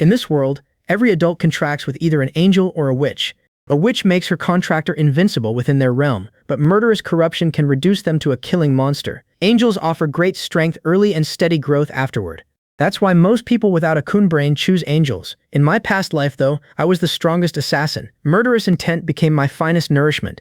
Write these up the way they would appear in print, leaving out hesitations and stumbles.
In this world, every adult contracts with either an angel or a witch. A witch makes her contractor invincible within their realm, but murderous corruption can reduce them to a killing monster. Angels offer great strength early and steady growth afterward. That's why most people without a kun brain choose angels. In my past life, though, I was the strongest assassin. Murderous intent became my finest nourishment.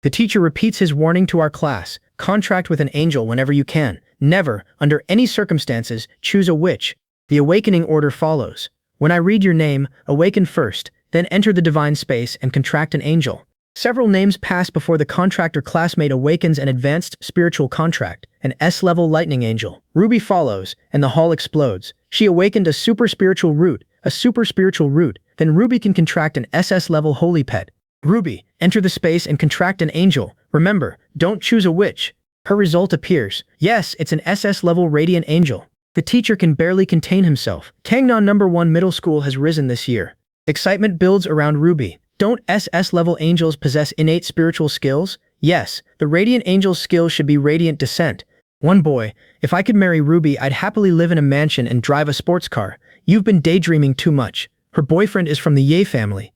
The teacher repeats his warning to our class: contract with an angel whenever you can. Never, under any circumstances, choose a witch. The awakening order follows. When I read your name, awaken first, then enter the divine space and contract an angel. Several names pass before the contractor classmate awakens an advanced spiritual contract, an S-level lightning angel. Ruby follows, and the hall explodes. She awakened a super spiritual root, then Ruby can contract an SS-level holy pet. Ruby, enter the space and contract an angel. Remember, don't choose a witch. Her result appears. Yes, it's an SS-level radiant angel. The teacher can barely contain himself. Kangnan No. 1 Middle School has risen this year. Excitement builds around Ruby. Don't SS-level angels possess innate spiritual skills? Yes, the radiant angel's skill should be radiant descent. One boy, if I could marry Ruby, I'd happily live in a mansion and drive a sports car. You've been daydreaming too much. Her boyfriend is from the Ye family.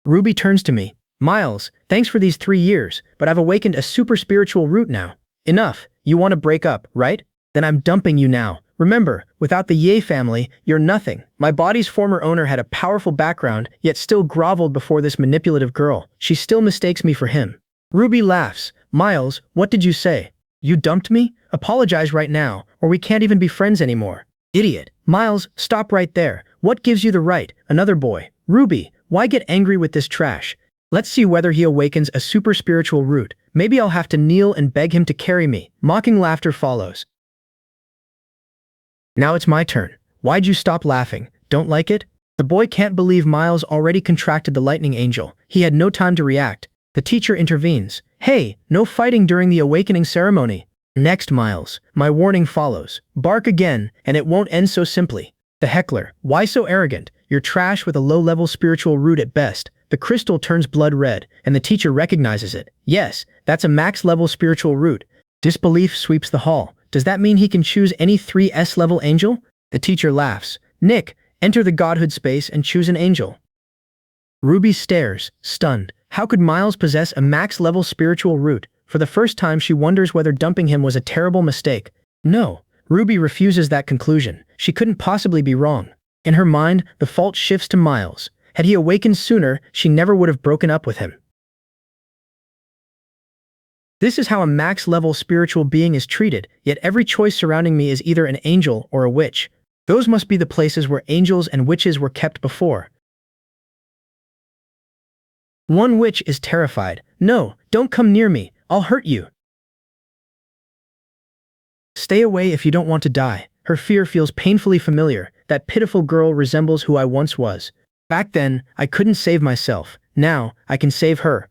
Ruby turns to me. Miles, thanks for these 3 years, but I've awakened a super spiritual root now. Enough. You want to break up, right? Then I'm dumping you now. Remember, without the Ye family, you're nothing. My body's former owner had a powerful background, yet still groveled before this manipulative girl. She still mistakes me for him. Ruby laughs. Miles, what did you say? You dumped me? Apologize right now, or we can't even be friends anymore. Idiot. Miles, stop right there. What gives you the right? Another boy. Ruby, why get angry with this trash? Let's see whether he awakens a super spiritual root. Maybe I'll have to kneel and beg him to carry me. Mocking laughter follows. Now it's my turn. Why'd you stop laughing? Don't like it? The boy can't believe Miles already contracted the lightning angel. He had no time to react. The teacher intervenes. Hey, no fighting during the awakening ceremony. Next, Miles. My warning follows. Bark again, and it won't end so simply. The heckler. Why so arrogant? You're trash with a low-level spiritual root at best. The crystal turns blood red, and the teacher recognizes it. Yes, that's a max-level spiritual root. Disbelief sweeps the hall. Does that mean he can choose any 3 S-level angel? The teacher laughs. Nick, enter the godhood space and choose an angel. Ruby stares, stunned. How could Miles possess a max-level spiritual root? For the first time, she wonders whether dumping him was a terrible mistake. No, Ruby refuses that conclusion. She couldn't possibly be wrong. In her mind, the fault shifts to Miles. Had he awakened sooner, she never would have broken up with him. This is how a max-level spiritual being is treated, yet every choice surrounding me is either an angel or a witch. Those must be the places where angels and witches were kept before. One witch is terrified. No, don't come near me. I'll hurt you. Stay away if you don't want to die. Her fear feels painfully familiar. That pitiful girl resembles who I once was. Back then, I couldn't save myself. Now, I can save her.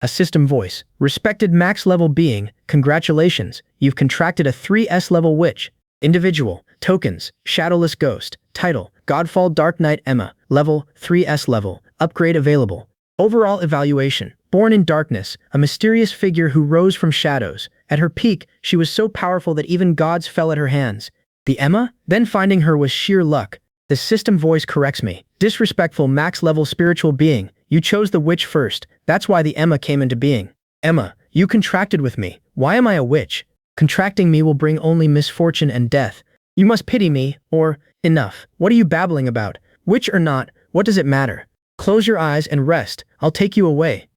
A system voice. Respected max-level being, congratulations, you've contracted a 3S-level witch. Individual. Tokens. Shadowless Ghost. Title. Godfall Dark Knight Emma. Level. 3S level. Upgrade available. Overall evaluation. Born in darkness, a mysterious figure who rose from shadows. At her peak, she was so powerful that even gods fell at her hands. The Emma? Then finding her was sheer luck. The system voice corrects me. Disrespectful max-level spiritual being. You chose the witch first. That's why the Emma came into being. Emma, you contracted with me. Why am I a witch? Contracting me will bring only misfortune and death. You must pity me, or, enough. What are you babbling about? Witch or not, what does it matter? Close your eyes and rest. I'll take you away.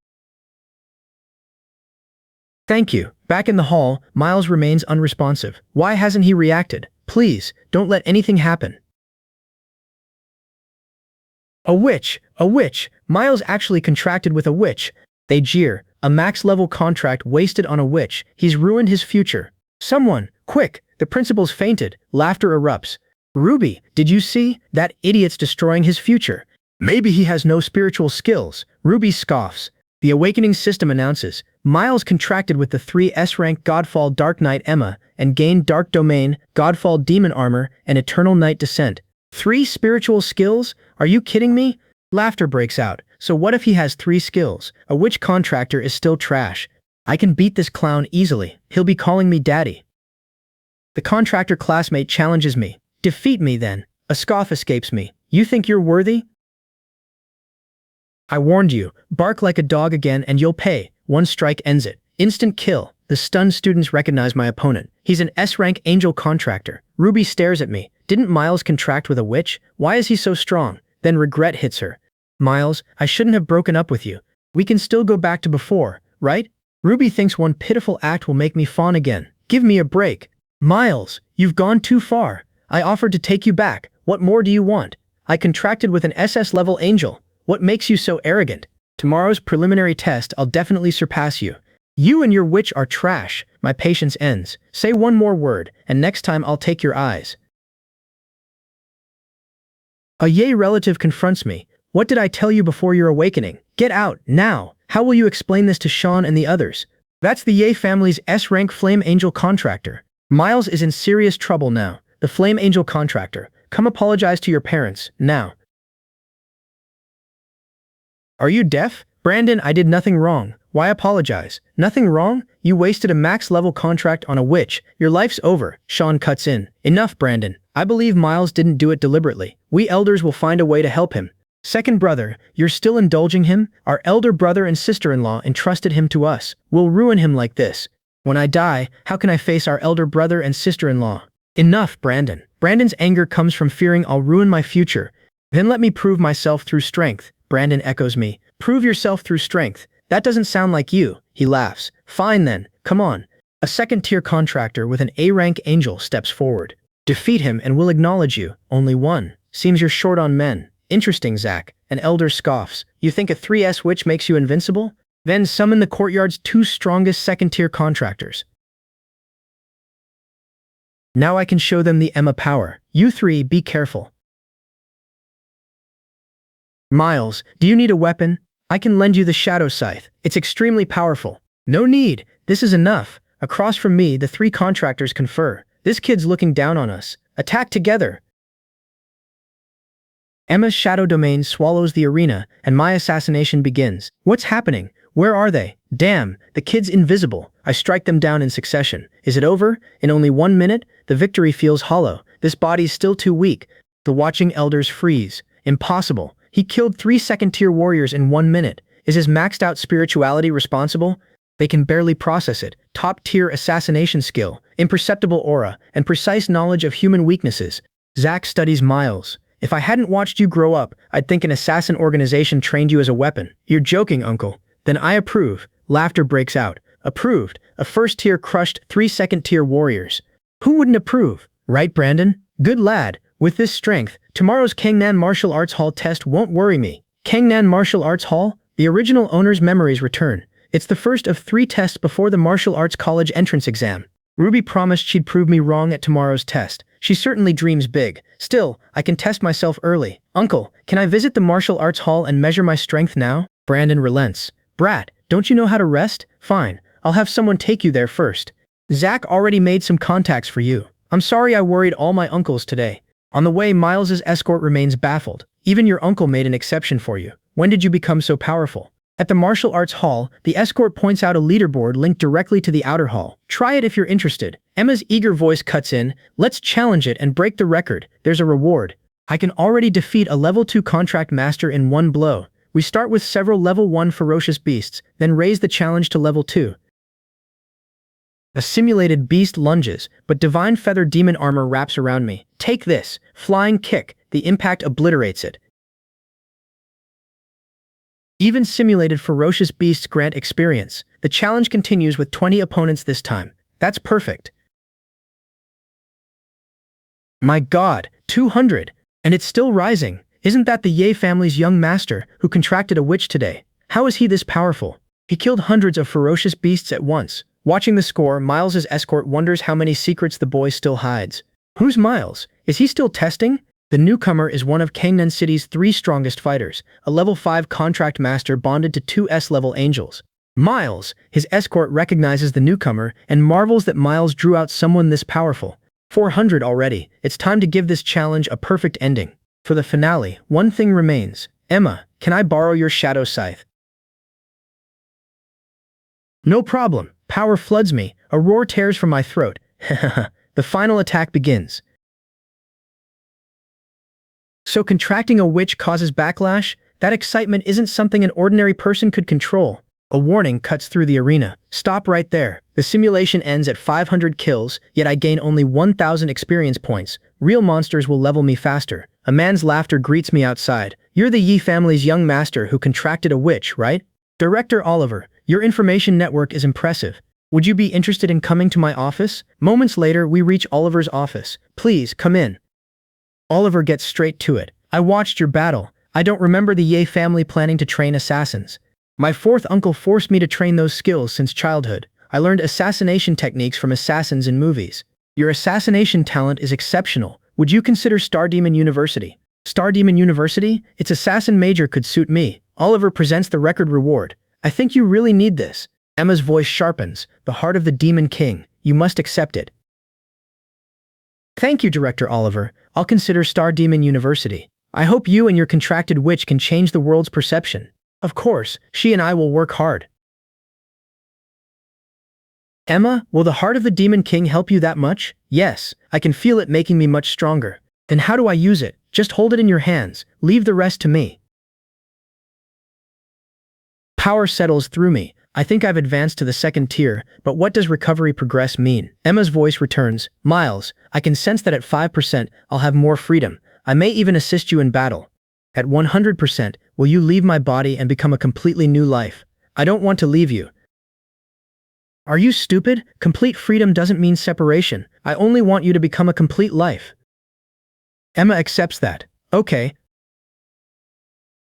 Thank you. Back in the hall, Miles remains unresponsive. Why hasn't he reacted? Please, don't let anything happen. A witch! A witch! Miles actually contracted with a witch. They jeer. A max-level contract wasted on a witch. He's ruined his future. Someone, quick! The principal's fainted. Laughter erupts. Ruby, did you see? That idiot's destroying his future. Maybe he has no spiritual skills. Ruby scoffs. The awakening system announces, Miles contracted with the 3S-rank Godfall Dark Knight Emma and gained Dark Domain, Godfall Demon Armor, and Eternal Night Descent. 3 spiritual skills? Are you kidding me? Laughter breaks out. So what if he has 3 skills? A witch contractor is still trash. I can beat this clown easily. He'll be calling me daddy. The contractor classmate challenges me. Defeat me then. A scoff escapes me. You think you're worthy? I warned you. Bark like a dog again and you'll pay. One strike ends it. Instant kill. The stunned students recognize my opponent. He's an S-rank angel contractor. Ruby stares at me. Didn't Miles contract with a witch? Why is he so strong? Then regret hits her. Miles, I shouldn't have broken up with you. We can still go back to before, right? Ruby thinks one pitiful act will make me fawn again. Give me a break. Miles, you've gone too far. I offered to take you back. What more do you want? I contracted with an SS-level angel. What makes you so arrogant? Tomorrow's preliminary test, I'll definitely surpass you. You and your witch are trash. My patience ends. Say one more word, and next time I'll take your eyes. A Ye relative confronts me. What did I tell you before your awakening? Get out, now! How will you explain this to Sean and the others? That's the Ye family's S-rank Flame Angel contractor. Miles is in serious trouble now. The Flame Angel contractor. Come apologize to your parents, now. Are you deaf? Brandon, I did nothing wrong. Why apologize? Nothing wrong? You wasted a max-level contract on a witch. Your life's over. Sean cuts in. Enough, Brandon. I believe Miles didn't do it deliberately. We elders will find a way to help him. Second brother, you're still indulging him? Our elder brother and sister-in-law entrusted him to us. We'll ruin him like this. When I die, how can I face our elder brother and sister-in-law? Enough, Brandon. Brandon's anger comes from fearing I'll ruin my future. Then let me prove myself through strength. Brandon echoes me. Prove yourself through strength. That doesn't sound like you. He laughs. Fine then, come on. A second-tier contractor with an A-rank angel steps forward. Defeat him and we'll acknowledge you. Only one. Seems you're short on men. Interesting, Zach. An elder scoffs. You think a 3S witch makes you invincible? Then summon the courtyard's 2 strongest second-tier contractors. Now I can show them the Emma power. You 3, be careful. Miles, do you need a weapon? I can lend you the Shadow Scythe. It's extremely powerful. No need. This is enough. Across from me, the 3 contractors confer. This kid's looking down on us. Attack together. Emma's shadow domain swallows the arena, and my assassination begins. What's happening? Where are they? Damn, the kid's invisible. I strike them down in succession. Is it over? In only 1 minute? The victory feels hollow. This body's still too weak. The watching elders freeze. Impossible. He killed 3 second-tier warriors in 1 minute. Is his maxed-out spirituality responsible? They can barely process it. Top-tier assassination skill, imperceptible aura, and precise knowledge of human weaknesses. Zach studies Miles. If I hadn't watched you grow up, I'd think an assassin organization trained you as a weapon. You're joking, uncle. Then I approve. Laughter breaks out. Approved. A first-tier crushed 3 second-tier warriors. Who wouldn't approve? Right, Brandon? Good lad. With this strength, tomorrow's Kangnan Martial Arts Hall test won't worry me. Kangnan Martial Arts Hall? The original owner's memories return. It's the first of 3 tests before the Martial Arts College entrance exam. Ruby promised she'd prove me wrong at tomorrow's test. She certainly dreams big. Still, I can test myself early. Uncle, can I visit the Martial Arts Hall and measure my strength now? Brandon relents. Brat, don't you know how to rest? Fine, I'll have someone take you there first. Zach already made some contacts for you. I'm sorry I worried all my uncles today. On the way, Miles's escort remains baffled. Even your uncle made an exception for you. When did you become so powerful? At the Martial Arts Hall, the escort points out a leaderboard linked directly to the outer hall. Try it if you're interested. Emma's eager voice cuts in. Let's challenge it and break the record. There's a reward. I can already defeat a level 2 contract master in 1 blow. We start with several level 1 ferocious beasts, then raise the challenge to level 2. A simulated beast lunges, but divine feather demon armor wraps around me. Take this. Flying kick. The impact obliterates it. Even simulated ferocious beasts grant experience. The challenge continues with 20 opponents this time. That's perfect. My god, 200! And it's still rising. Isn't that the Ye family's young master, who contracted a witch today? How is he this powerful? He killed hundreds of ferocious beasts at once. Watching the score, Miles's escort wonders how many secrets the boy still hides. Who's Miles? Is he still testing? The newcomer is one of Kangnan City's 3 strongest fighters, a level 5 contract master bonded to 2 S-level angels. Miles, his escort recognizes the newcomer and marvels that Miles drew out someone this powerful. 400 already. It's time to give this challenge a perfect ending. For the finale, one thing remains. Emma, can I borrow your Shadow Scythe? No problem. Power floods me. A roar tears from my throat. The The final attack begins. So contracting a witch causes backlash? That excitement isn't something an ordinary person could control. A warning cuts through the arena. Stop right there. The simulation ends at 500 kills, yet I gain only 1,000 experience points. Real monsters will level me faster. A man's laughter greets me outside. You're the Yi family's young master who contracted a witch, right? Director Oliver, your information network is impressive. Would you be interested in coming to my office? Moments later, we reach Oliver's office. Please, come in. Oliver gets straight to it. I watched your battle. I don't remember the Ye family planning to train assassins. My fourth uncle forced me to train those skills since childhood. I learned assassination techniques from assassins in movies. Your assassination talent is exceptional. Would you consider Star Demon University? Star Demon University? Its assassin major could suit me. Oliver presents the record reward. I think you really need this. Emma's voice sharpens. The heart of the Demon King. You must accept it. Thank you, Director Oliver. I'll consider Star Demon University. I hope you and your contracted witch can change the world's perception. Of course, she and I will work hard. Emma, will the heart of the Demon King help you that much? Yes, I can feel it making me much stronger. Then how do I use it? Just hold it in your hands. Leave the rest to me. Power settles through me. I think I've advanced to the second tier, but what does recovery progress mean? Emma's voice returns. Miles, I can sense that at 5%, I'll have more freedom. I may even assist you in battle. At 100%, will you leave my body and become a completely new life? I don't want to leave you. Are you stupid? Complete freedom doesn't mean separation. I only want you to become a complete life. Emma accepts that. Okay.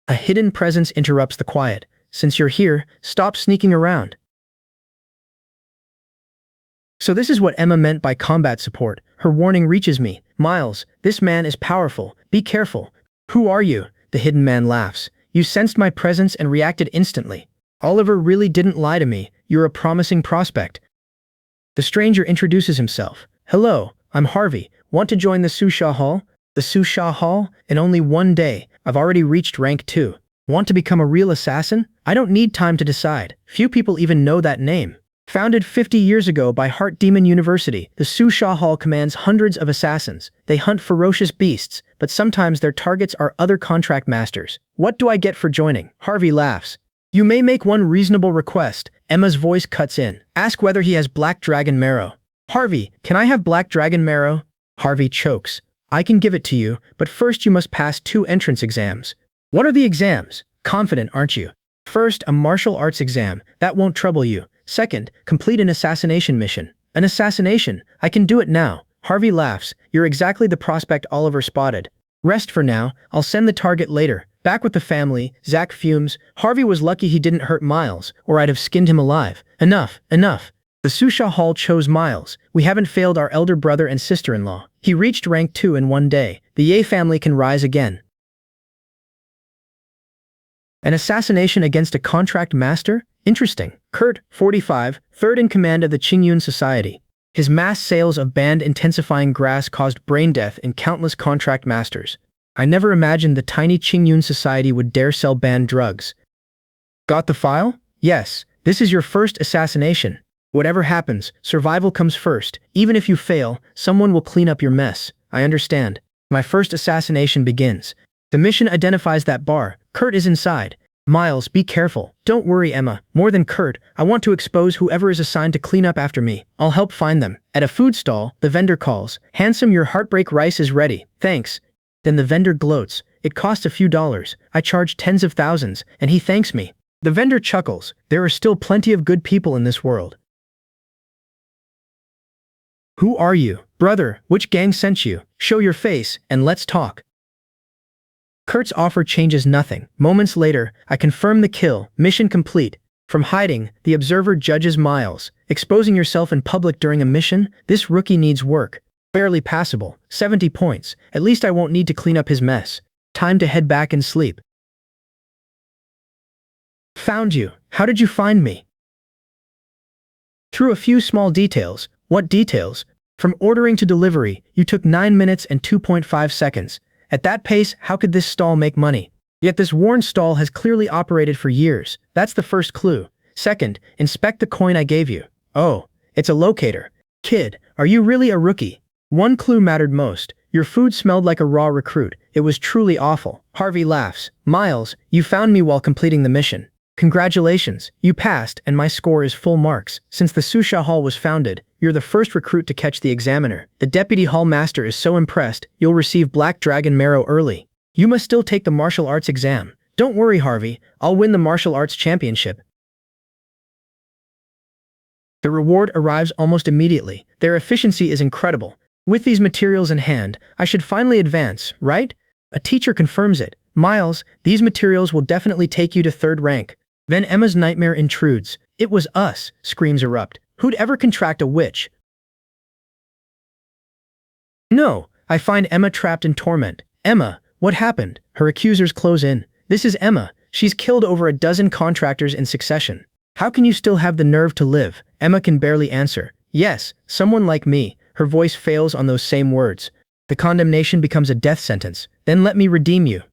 A hidden presence interrupts the quiet. Since you're here, stop sneaking around. So this is what Emma meant by combat support. Her warning reaches me. Miles, this man is powerful. Be careful. Who are you? The hidden man laughs. You sensed my presence and reacted instantly. Oliver really didn't lie to me. You're a promising prospect. The stranger introduces himself. Hello, I'm Harvey. Want to join the Susha Hall? The Susha Hall? In only one day, I've already reached rank 2. Want to become a real assassin? I don't need time to decide. Few people even know that name. Founded 50 years ago by Heart Demon University, the Susha Hall commands hundreds of assassins. They hunt ferocious beasts, but sometimes their targets are other contract masters. What do I get for joining? Harvey laughs. You may make one reasonable request. Emma's voice cuts in. Ask whether he has black dragon marrow. Harvey, can I have black dragon marrow? Harvey chokes. I can give it to you, but first you must pass 2 entrance exams. What are the exams? Confident, aren't you? First, a martial arts exam. That won't trouble you. Second, complete an assassination mission. An assassination? I can do it now. Harvey laughs. You're exactly the prospect Oliver spotted. Rest for now. I'll send the target later. Back with the family, Zach fumes. Harvey was lucky he didn't hurt Miles, or I'd have skinned him alive. Enough, enough. The Susha Hall chose Miles. We haven't failed our elder brother and sister-in-law. He reached rank 2 in one day. The Ye family can rise again. An assassination against a contract master? Interesting. Kurt, 45, third in command of the Qingyun Society. His mass sales of band-intensifying grass caused brain death in countless contract masters. I never imagined the tiny Qingyun Society would dare sell banned drugs. Got the file? Yes. This is your first assassination. Whatever happens, survival comes first. Even if you fail, someone will clean up your mess. I understand. My first assassination begins. The mission identifies that bar. Kurt is inside. Miles, be careful. Don't worry, Emma. More than Kurt, I want to expose whoever is assigned to clean up after me. I'll help find them. At a food stall, the vendor calls. Handsome, your heartbreak rice is ready. Thanks. Then the vendor gloats. It costs a few dollars. I charge tens of thousands, and he thanks me. The vendor chuckles. There are still plenty of good people in this world. Who are you? Brother, which gang sent you? Show your face, and let's talk. Kurt's offer changes nothing. Moments later, I confirm the kill. Mission complete. From hiding, the observer judges Miles. Exposing yourself in public during a mission? This rookie needs work. Barely passable. 70 points. At least I won't need to clean up his mess. Time to head back and sleep. Found you. How did you find me? Through a few small details. What details? From ordering to delivery, you took 9 minutes and 2.5 seconds. At that pace, how could this stall make money? Yet this worn stall has clearly operated for years. That's the first clue. Second, inspect the coin I gave you. Oh, it's a locator. Kid, Are you really a rookie? One clue mattered most. Your food smelled like a raw recruit. It was truly awful. Harvey laughs. Miles, you found me while completing the mission. Congratulations, you passed, and my score is full marks. Since the Susha Hall was founded, you're the first recruit to catch the examiner. The deputy hall master is so impressed, you'll receive Black Dragon Marrow early. You must still take the martial arts exam. Don't worry, Harvey, I'll win the martial arts championship. The reward arrives almost immediately. Their efficiency is incredible. With these materials in hand, I should finally advance, right? A teacher confirms it. Miles, these materials will definitely take you to 3rd rank. Then Emma's nightmare intrudes. It was us, screams erupt. Who'd ever contract a witch? No, I find Emma trapped in torment. Emma, what happened? Her accusers close in. This is Emma. She's killed over a dozen contractors in succession. How can you still have the nerve to live? Emma can barely answer. Yes, someone like me. Her voice fails on those same words. The condemnation becomes a death sentence. Then let me redeem you.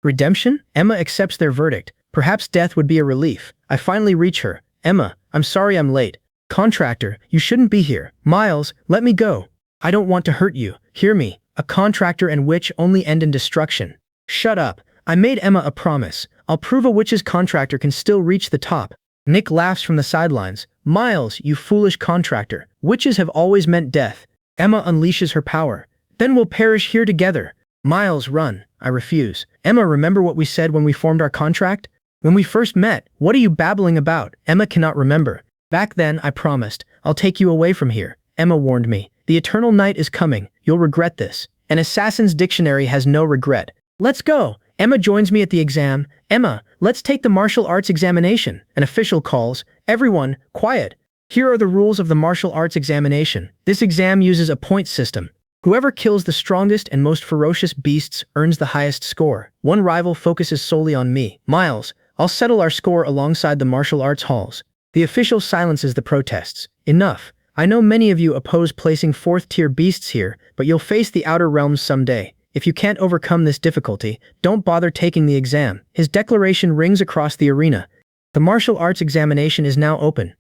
Redemption? Emma accepts their verdict. Perhaps death would be a relief. I finally reach her. Emma, I'm sorry I'm late. Contractor, you shouldn't be here. Miles, let me go. I don't want to hurt you. Hear me. A contractor and witch only end in destruction. Shut up. I made Emma a promise. I'll prove a witch's contractor can still reach the top. Nick laughs from the sidelines. Miles, you foolish contractor. Witches have always meant death. Emma unleashes her power. Then we'll perish here together. Miles, run. I refuse. Emma, remember what we said when we formed our contract? When we first met, what are you babbling about? Emma cannot remember. Back then, I promised, I'll take you away from here. Emma warned me. The eternal night is coming. You'll regret this. An assassin's dictionary has no regret. Let's go. Emma joins me at the exam. Emma, let's take the martial arts examination. An official calls. Everyone, quiet. Here are the rules of the martial arts examination. This exam uses a point system. Whoever kills the strongest and most ferocious beasts earns the highest score. One rival focuses solely on me. Miles, I'll settle our score alongside the martial arts halls. The official silences the protests. Enough. I know many of you oppose placing 4th-tier beasts here, but you'll face the outer realms someday. If you can't overcome this difficulty, don't bother taking the exam. His declaration rings across the arena. The martial arts examination is now open.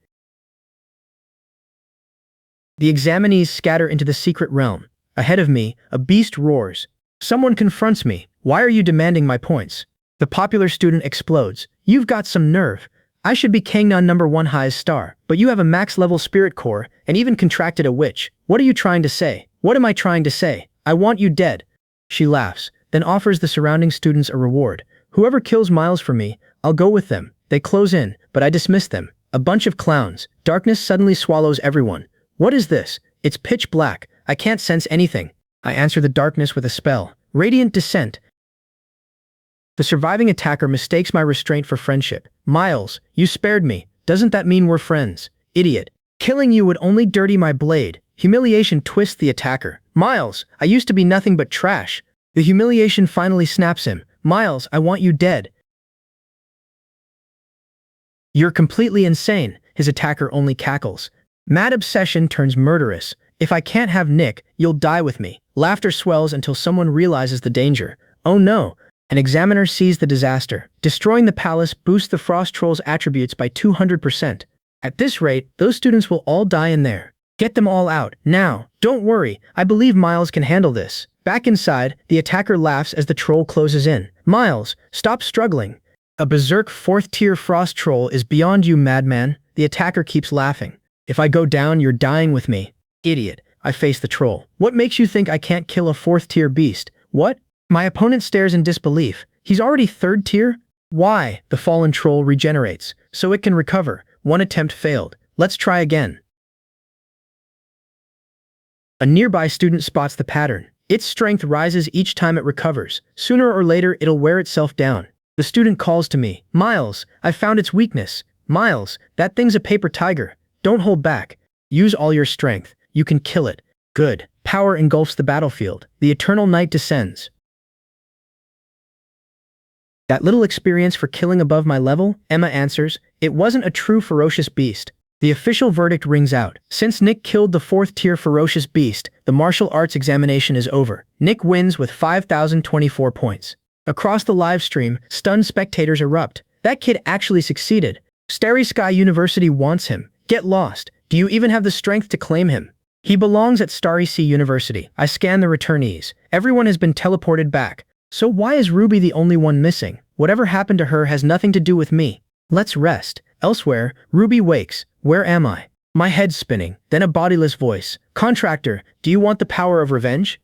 The examinees scatter into the secret realm. Ahead of me, a beast roars. Someone confronts me. Why are you demanding my points? The popular student explodes. You've got some nerve. I should be Kangnan #1 highest star, but you have a max-level spirit core and even contracted a witch. What are you trying to say? What am I trying to say? I want you dead. She laughs, then offers the surrounding students a reward. Whoever kills Miles for me, I'll go with them. They close in, but I dismiss them. A bunch of clowns. Darkness suddenly swallows everyone. What is this? It's pitch black. I can't sense anything. I answer the darkness with a spell. Radiant Descent. The surviving attacker mistakes my restraint for friendship. Miles, you spared me. Doesn't that mean we're friends? Idiot. Killing you would only dirty my blade. Humiliation twists the attacker. Miles, I used to be nothing but trash. The humiliation finally snaps him. Miles, I want you dead. You're completely insane. His attacker only cackles. Mad obsession turns murderous. If I can't have Nick, you'll die with me. Laughter swells until someone realizes the danger. Oh no. An examiner sees the disaster. Destroying the palace boosts the Frost Troll's attributes by 200%. At this rate, those students will all die in there. Get them all out, now. Don't worry, I believe Miles can handle this. Back inside, the attacker laughs as the troll closes in. Miles, stop struggling. A berserk 4th-tier Frost Troll is beyond you, madman. The attacker keeps laughing. If I go down, you're dying with me. Idiot. I face the troll. What makes you think I can't kill a 4th-tier beast? What? My opponent stares in disbelief. He's already 3rd tier? Why? The fallen troll regenerates, so it can recover. One attempt failed. Let's try again. A nearby student spots the pattern. Its strength rises each time it recovers. Sooner or later, it'll wear itself down. The student calls to me. Miles, I found its weakness. Miles, that thing's a paper tiger. Don't hold back. Use all your strength. You can kill it. Good. Power engulfs the battlefield. The eternal night descends. That little experience for killing above my level? Emma answers. It wasn't a true ferocious beast. The official verdict rings out. Since Nick killed the 4th-tier ferocious beast, the martial arts examination is over. Nick wins with 5,024 points. Across the live stream, stunned spectators erupt. That kid actually succeeded. Starry Sky University wants him. Get lost. Do you even have the strength to claim him? He belongs at Starry Sea University. I scan the returnees. Everyone has been teleported back. So why is Ruby the only one missing? Whatever happened to her has nothing to do with me. Let's rest. Elsewhere, Ruby wakes. Where am I? My head's spinning. Then a bodiless voice. Contractor, do you want the power of revenge?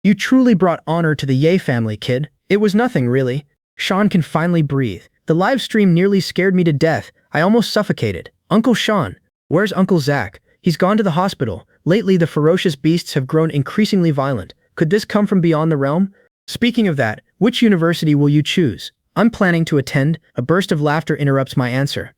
You truly brought honor to the Ye family, kid. It was nothing, really. Sean can finally breathe. The live stream nearly scared me to death. I almost suffocated. Uncle Sean. Where's Uncle Zach? He's gone to the hospital. Lately, the ferocious beasts have grown increasingly violent. Could this come from beyond the realm? Speaking of that, which university will you choose? I'm planning to attend. A burst of laughter interrupts my answer.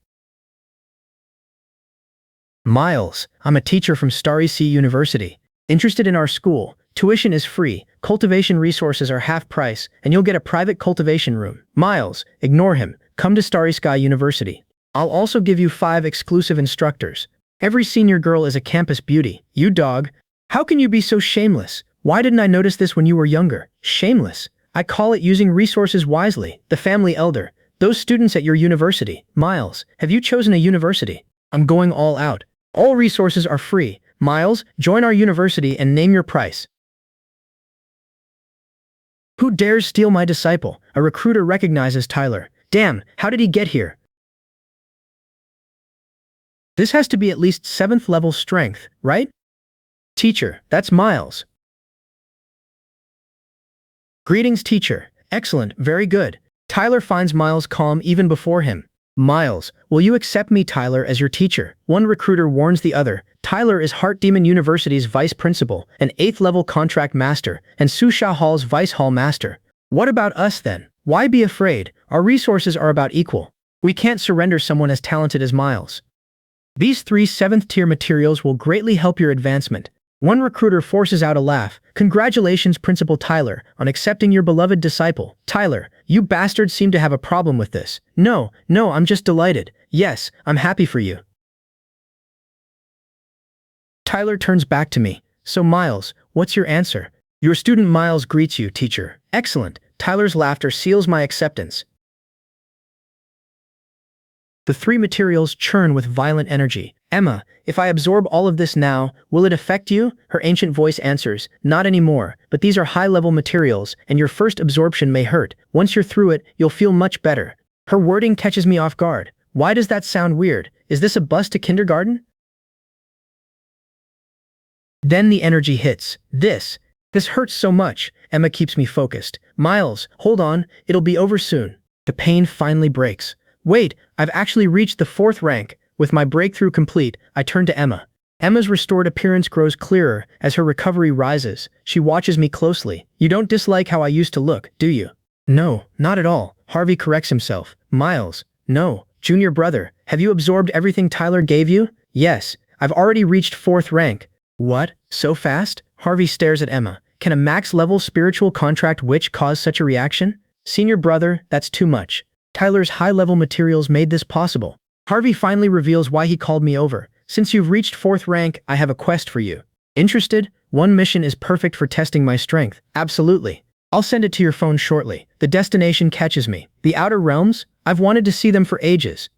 Miles, I'm a teacher from Starry Sea University. Interested in our school? Tuition is free, cultivation resources are half price, and you'll get a private cultivation room. Miles, ignore him. Come to Starry Sky University. I'll also give you 5 exclusive instructors. Every senior girl is a campus beauty. You dog. How can you be so shameless? Why didn't I notice this when you were younger? Shameless. I call it using resources wisely. The family elder. Those students at your university. Miles, have you chosen a university? I'm going all out. All resources are free. Miles, join our university and name your price. Who dares steal my disciple? A recruiter recognizes Tyler. Damn, how did he get here? This has to be at least 7th level strength, right? Teacher, that's Miles. Greetings, teacher. Excellent, very good. Tyler finds Miles calm even before him. Miles, will you accept me, Tyler, as your teacher? One recruiter warns the other. Tyler is Heart Demon University's vice principal, an 8th level contract master, and Susha Hall's vice hall master. What about us then? Why be afraid? Our resources are about equal. We can't surrender someone as talented as Miles. These 3 7th-tier materials will greatly help your advancement. One recruiter forces out a laugh. Congratulations, Principal Tyler, on accepting your beloved disciple. Tyler, you bastards seem to have a problem with this. No, I'm just delighted. Yes, I'm happy for you. Tyler turns back to me. So Miles, what's your answer? Your student Miles greets you, teacher. Excellent. Tyler's laughter seals my acceptance. The 3 materials churn with violent energy. Emma, if I absorb all of this now, will it affect you? Her ancient voice answers, not anymore, but these are high-level materials, and your first absorption may hurt. Once you're through it, you'll feel much better. Her wording catches me off guard. Why does that sound weird? Is this a bus to kindergarten? Then the energy hits. This hurts so much. Emma keeps me focused. Miles, hold on, it'll be over soon. The pain finally breaks. Wait, I've actually reached the 4th rank. With my breakthrough complete, I turn to Emma. Emma's restored appearance grows clearer as her recovery rises. She watches me closely. You don't dislike how I used to look, do you? No, not at all. Harvey corrects himself. Miles, no. Junior brother, have you absorbed everything Tyler gave you? Yes, I've already reached 4th rank. What? So fast? Harvey stares at Emma. Can a max-level spiritual contract witch cause such a reaction? Senior brother, that's too much. Tyler's high-level materials made this possible. Harvey finally reveals why he called me over. Since you've reached 4th rank, I have a quest for you. Interested? One mission is perfect for testing my strength. Absolutely. I'll send it to your phone shortly. The destination catches me. The Outer Realms? I've wanted to see them for ages.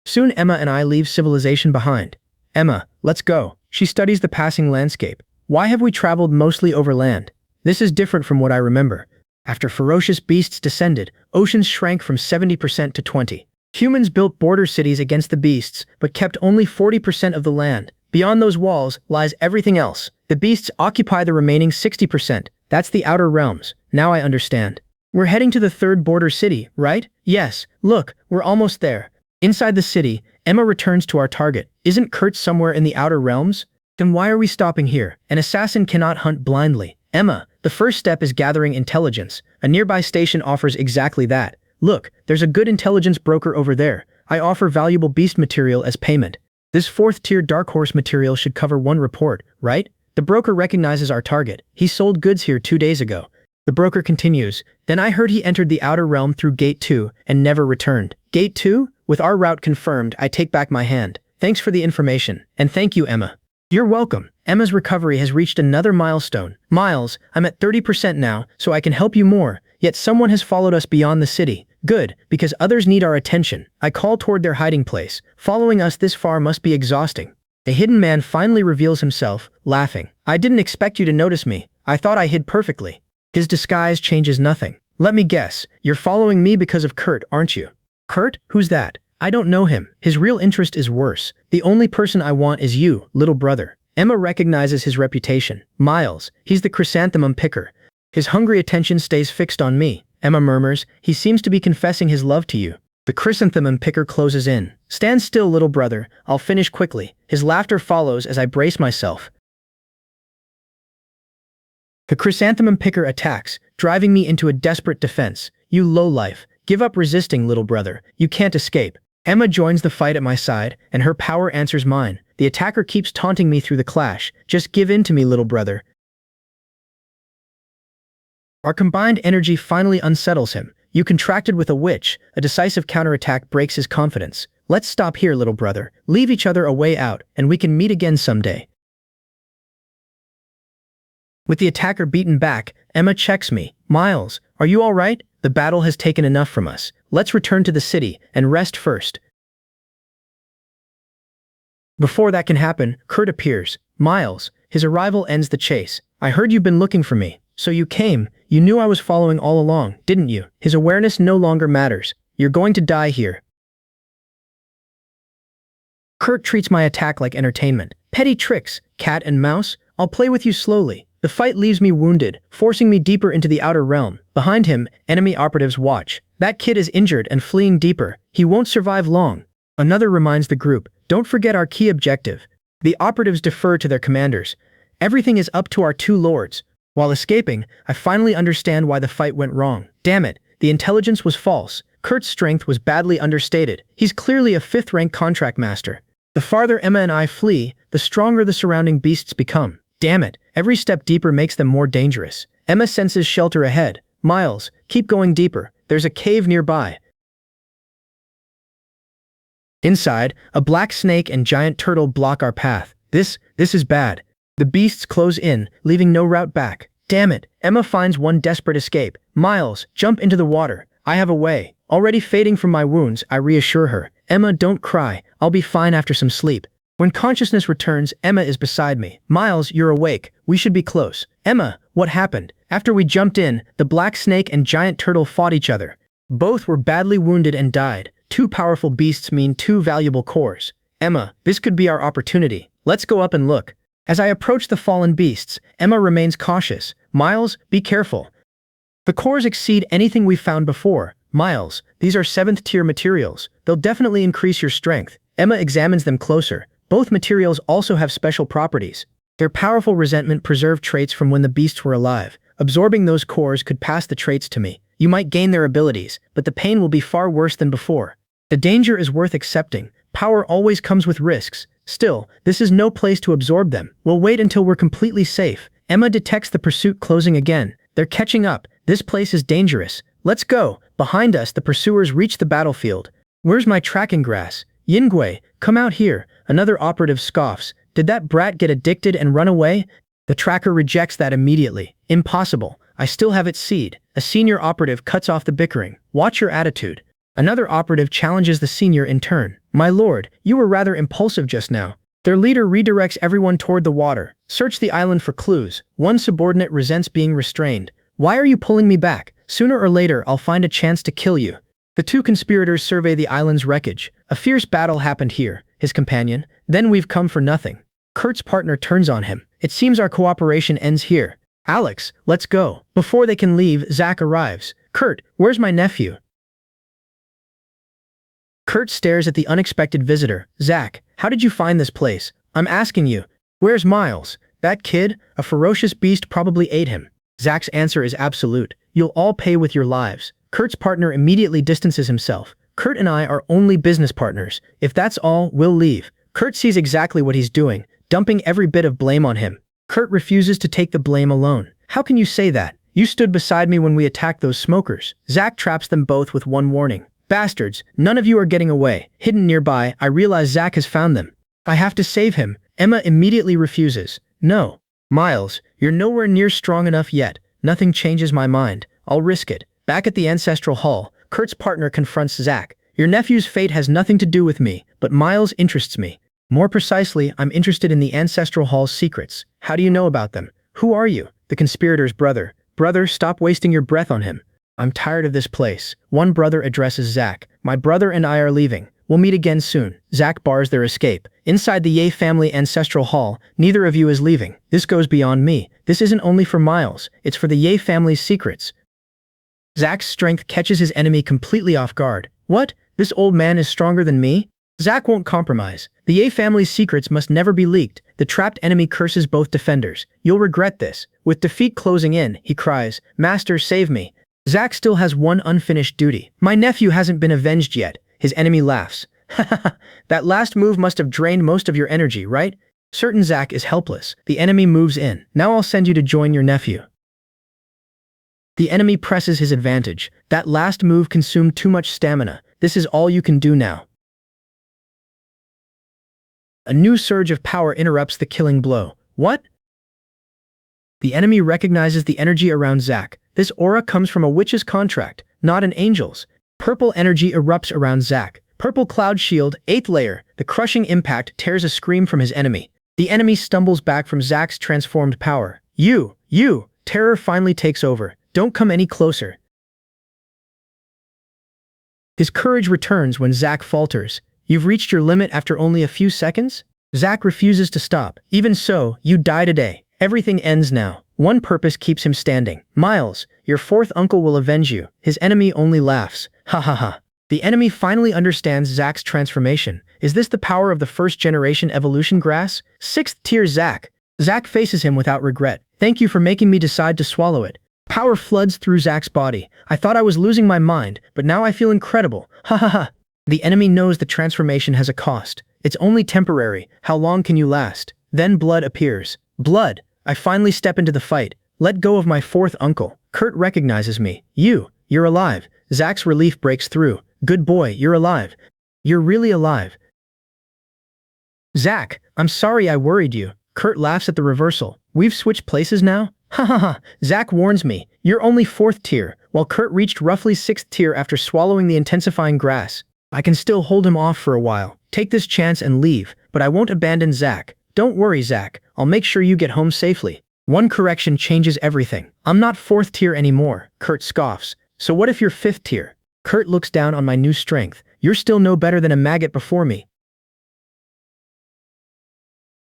Soon Emma and I leave civilization behind. Emma, let's go. She studies the passing landscape. Why have we traveled mostly over land? This is different from what I remember. After ferocious beasts descended, oceans shrank from 70% to 20%. Humans built border cities against the beasts, but kept only 40% of the land. Beyond those walls lies everything else. The beasts occupy the remaining 60%. That's the Outer Realms. Now I understand. We're heading to the 3rd border city, right? Yes. Look, we're almost there. Inside the city, Emma returns to our target. Isn't Kurt somewhere in the Outer Realms? Then why are we stopping here? An assassin cannot hunt blindly. Emma, the first step is gathering intelligence. A nearby station offers exactly that. Look, there's a good intelligence broker over there. I offer valuable beast material as payment. This 4th-tier Dark Horse material should cover 1 report, right? The broker recognizes our target. He sold goods here 2 days ago. The broker continues, then I heard he entered the Outer Realm through Gate 2 and never returned. Gate 2? With our route confirmed, I take back my hand. Thanks for the information. And thank you, Emma. You're welcome. Emma's recovery has reached another milestone. Miles, I'm at 30% now, so I can help you more. Yet someone has followed us beyond the city. Good, because others need our attention. I call toward their hiding place. Following us this far must be exhausting. A hidden man finally reveals himself, laughing. I didn't expect you to notice me. I thought I hid perfectly. His disguise changes nothing. Let me guess, you're following me because of Kurt, aren't you? Kurt? Who's that? I don't know him. His real interest is worse. The only person I want is you, little brother. Emma recognizes his reputation. Miles, he's the chrysanthemum picker. His hungry attention stays fixed on me. Emma murmurs, he seems to be confessing his love to you. The chrysanthemum picker closes in. Stand still, little brother. I'll finish quickly. His laughter follows as I brace myself. The chrysanthemum picker attacks, driving me into a desperate defense. You lowlife. Give up resisting, little brother. You can't escape. Emma joins the fight at my side, and her power answers mine. The attacker keeps taunting me through the clash. Just give in to me, little brother. Our combined energy finally unsettles him. You contracted with a witch. A decisive counterattack breaks his confidence. Let's stop here, little brother. Leave each other a way out, and we can meet again someday. With the attacker beaten back, Emma checks me. Miles, are you all right? The battle has taken enough from us. Let's return to the city and rest first. Before that can happen, Kurt appears. Miles, his arrival ends the chase. I heard you've been looking for me. So you came. You knew I was following all along, didn't you? His awareness no longer matters. You're going to die here. Kurt treats my attack like entertainment. Petty tricks, cat and mouse. I'll play with you slowly. The fight leaves me wounded, forcing me deeper into the outer realm. Behind him, enemy operatives watch. That kid is injured and fleeing deeper. He won't survive long. Another reminds the group, don't forget our key objective. The operatives defer to their commanders. Everything is up to our two lords. While escaping, I finally understand why the fight went wrong. Damn it, the intelligence was false. Kurt's strength was badly understated. He's clearly a 5th-rank contract master. The farther Emma and I flee, the stronger the surrounding beasts become. Damn it, every step deeper makes them more dangerous. Emma senses shelter ahead. Miles, keep going deeper. There's a cave nearby. Inside, a black snake and giant turtle block our path. This is bad. The beasts close in, leaving no route back. Damn it, Emma finds one desperate escape. Miles, jump into the water. I have a way. Already fading from my wounds, I reassure her. Emma, don't cry. I'll be fine after some sleep. When consciousness returns, Emma is beside me. Miles, you're awake. We should be close. Emma, what happened? After we jumped in, the black snake and giant turtle fought each other. Both were badly wounded and died. 2 powerful beasts mean 2 valuable cores. Emma, this could be our opportunity. Let's go up and look. As I approach the fallen beasts, Emma remains cautious. Miles, be careful. The cores exceed anything we've found before. Miles, these are 7th-tier materials. They'll definitely increase your strength. Emma examines them closer. Both materials also have special properties. Their powerful resentment preserved traits from when the beasts were alive. Absorbing those cores could pass the traits to me. You might gain their abilities, but the pain will be far worse than before. The danger is worth accepting. Power always comes with risks. Still, this is no place to absorb them. We'll wait until we're completely safe. Emma detects the pursuit closing again. They're catching up. This place is dangerous. Let's go. Behind us, the pursuers reach the battlefield. Where's my tracking grass? Yingui, come out here. Another operative scoffs. Did that brat get addicted and run away? The tracker rejects that immediately. Impossible. I still have its seed. A senior operative cuts off the bickering. Watch your attitude. Another operative challenges the senior in turn. My lord, you were rather impulsive just now. Their leader redirects everyone toward the water. Search the island for clues. One subordinate resents being restrained. Why are you pulling me back? Sooner or later, I'll find a chance to kill you. The 2 conspirators survey the island's wreckage. A fierce battle happened here. His companion. Then we've come for nothing. Kurt's partner turns on him. It seems our cooperation ends here. Alex, let's go. Before they can leave, Zach arrives. Kurt, where's my nephew? Kurt stares at the unexpected visitor. Zach, how did you find this place? I'm asking you. Where's Miles? That kid? A ferocious beast probably ate him. Zach's answer is absolute. You'll all pay with your lives. Kurt's partner immediately distances himself. Kurt and I are only business partners. If that's all, we'll leave. Kurt sees exactly what he's doing, dumping every bit of blame on him. Kurt refuses to take the blame alone. How can you say that? You stood beside me when we attacked those smokers. Zach traps them both with one warning. Bastards, none of you are getting away. Hidden nearby, I realize Zach has found them. I have to save him. Emma immediately refuses. No. Miles, you're nowhere near strong enough yet. Nothing changes my mind. I'll risk it. Back at the ancestral hall, Kurt's partner confronts Zach. Your nephew's fate has nothing to do with me, but Miles interests me. More precisely, I'm interested in the Ancestral Hall's secrets. How do you know about them? Who are you? The conspirator's brother. Brother, stop wasting your breath on him. I'm tired of this place. One brother addresses Zack. My brother and I are leaving. We'll meet again soon. Zack bars their escape. Inside the Ye family Ancestral Hall, neither of you is leaving. This goes beyond me. This isn't only for Miles. It's for the Ye family's secrets. Zack's strength catches his enemy completely off guard. What? This old man is stronger than me? Zack won't compromise. The Ye family's secrets must never be leaked. The trapped enemy curses both defenders. You'll regret this. With defeat closing in, he cries, Master, save me. Zack still has one unfinished duty. My nephew hasn't been avenged yet. His enemy laughs. Hahaha, that last move must have drained most of your energy, right? Certain Zack is helpless. The enemy moves in. Now I'll send you to join your nephew. The enemy presses his advantage. That last move consumed too much stamina. This is all you can do now. A new surge of power interrupts the killing blow. What? The enemy recognizes the energy around Zack. This aura comes from a witch's contract, not an angel's. Purple energy erupts around Zack. Purple cloud shield, 8th layer. The crushing impact tears a scream from his enemy. The enemy stumbles back from Zack's transformed power. You! Terror finally takes over. Don't come any closer. His courage returns when Zack falters. You've reached your limit after only a few seconds? Zack refuses to stop. Even so, you die today. Everything ends now. One purpose keeps him standing. Miles, your fourth uncle will avenge you. His enemy only laughs. Ha ha ha. The enemy finally understands Zack's transformation. Is this the power of the first generation evolution grass? 6th tier Zack. Zack faces him without regret. Thank you for making me decide to swallow it. Power floods through Zack's body. I thought I was losing my mind, but now I feel incredible. Ha ha ha. The enemy knows the transformation has a cost. It's only temporary. How long can you last? Then blood appears. Blood. I finally step into the fight. Let go of my fourth uncle. Kurt recognizes me. You're alive. Zack's relief breaks through. Good boy, you're alive. You're really alive. Zack, I'm sorry I worried you. Kurt laughs at the reversal. We've switched places now? Ha ha ha. Zack warns me. You're only 4th tier, while Kurt reached roughly 6th tier after swallowing the intensifying grass. I can still hold him off for a while. Take this chance and leave, but I won't abandon Zack. Don't worry, Zack. I'll make sure you get home safely. One correction changes everything. I'm not 4th tier anymore. Kurt scoffs. So what if you're 5th tier? Kurt looks down on my new strength. You're still no better than a maggot before me.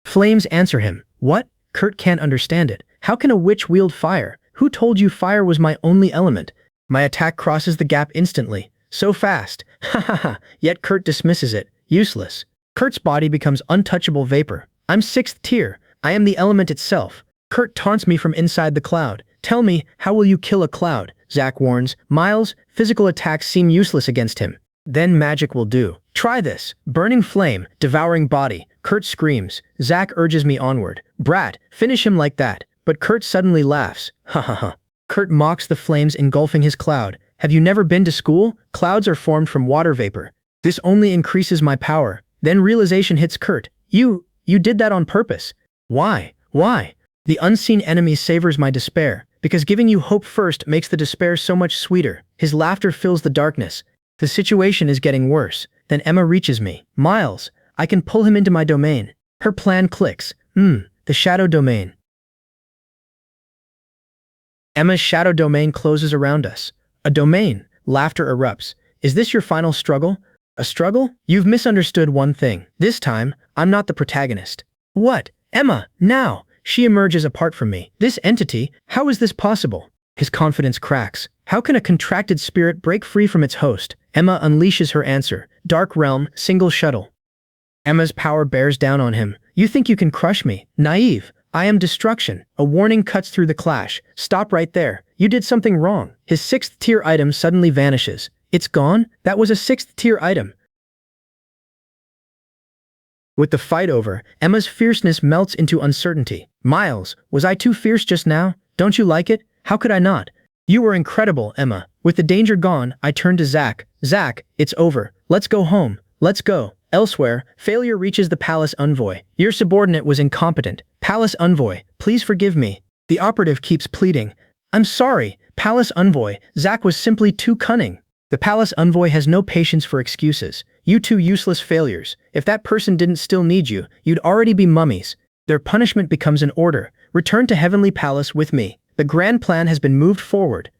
Flames answer him. What? Kurt can't understand it. How can a witch wield fire? Who told you fire was my only element? My attack crosses the gap instantly. So fast. Ha ha ha. Yet Kurt dismisses it. Useless. Kurt's body becomes untouchable vapor. I'm 6th tier. I am the element itself. Kurt taunts me from inside the cloud. Tell me, how will you kill a cloud? Zack warns. Miles, physical attacks seem useless against him. Then magic will do. Try this. Burning flame, devouring body. Kurt screams. Zack urges me onward. Brat, finish him like that. But Kurt suddenly laughs. Ha ha ha. Kurt mocks the flames engulfing his cloud. Have you never been to school? Clouds are formed from water vapor. This only increases my power. Then realization hits Kurt. You did that on purpose. Why? The unseen enemy savors my despair, because giving you hope first makes the despair so much sweeter. His laughter fills the darkness. The situation is getting worse. Then Emma reaches me. Miles, I can pull him into my domain. Her plan clicks. The shadow domain. Emma's shadow domain closes around us. A domain. Laughter erupts. Is this your final struggle? A struggle? You've misunderstood one thing. This time, I'm not the protagonist. What? Emma, now! She emerges apart from me. This entity, how is this possible? His confidence cracks. How can a contracted spirit break free from its host? Emma unleashes her answer. Dark realm, single shuttle. Emma's power bears down on him. You think you can crush me? Naive. I am destruction. A warning cuts through the clash. Stop right there. You did something wrong. His 6th tier item suddenly vanishes. It's gone? That was a 6th tier item. With the fight over, Emma's fierceness melts into uncertainty. Miles, was I too fierce just now? Don't you like it? How could I not? You were incredible, Emma. With the danger gone, I turned to Zack. Zack, it's over. Let's go home. Let's go. Elsewhere, failure reaches the palace envoy. Your subordinate was incompetent. Palace envoy, please forgive me. The operative keeps pleading. I'm sorry, palace envoy. Zack was simply too cunning. The palace envoy has no patience for excuses. You two useless failures. If that person didn't still need you, you'd already be mummies. Their punishment becomes an order. Return to Heavenly Palace with me. The grand plan has been moved forward.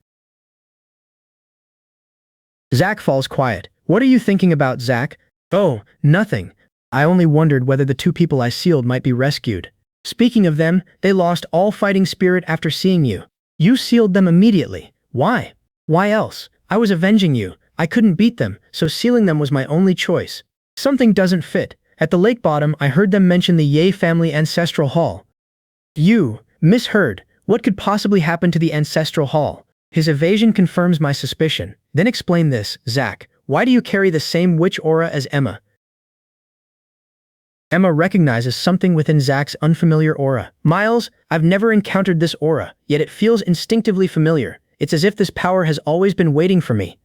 Zack falls quiet. What are you thinking about, Zack? Oh, nothing. I only wondered whether the two people I sealed might be rescued. Speaking of them, they lost all fighting spirit after seeing you. You sealed them immediately. Why? Why else? I was avenging you. I couldn't beat them, so sealing them was my only choice. Something doesn't fit. At the lake bottom, I heard them mention the Ye family ancestral hall. You misheard. What could possibly happen to the ancestral hall? His evasion confirms my suspicion. Then explain this, Zack. Why do you carry the same witch aura as Emma? Emma recognizes something within Zack's unfamiliar aura. Miles, I've never encountered this aura, yet it feels instinctively familiar. It's as if this power has always been waiting for me.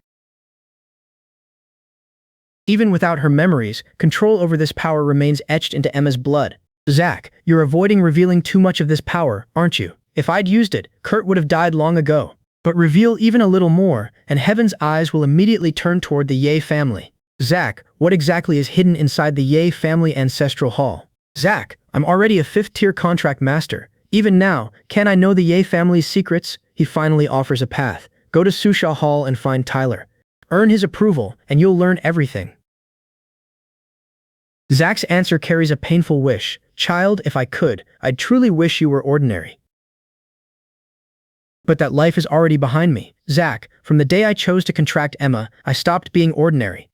Even without her memories, control over this power remains etched into Emma's blood. Zack, you're avoiding revealing too much of this power, aren't you? If I'd used it, Kurt would have died long ago. But reveal even a little more, and Heaven's eyes will immediately turn toward the Ye family. Zack, what exactly is hidden inside the Ye family ancestral hall? Zack, I'm already a 5th-tier contract master. Even now, can I know the Ye family's secrets? He finally offers a path. Go to Susha Hall and find Tyler. Earn his approval, and you'll learn everything. Zack's answer carries a painful wish. Child, if I could, I'd truly wish you were ordinary. But that life is already behind me. Zack, from the day I chose to contract Emma, I stopped being ordinary.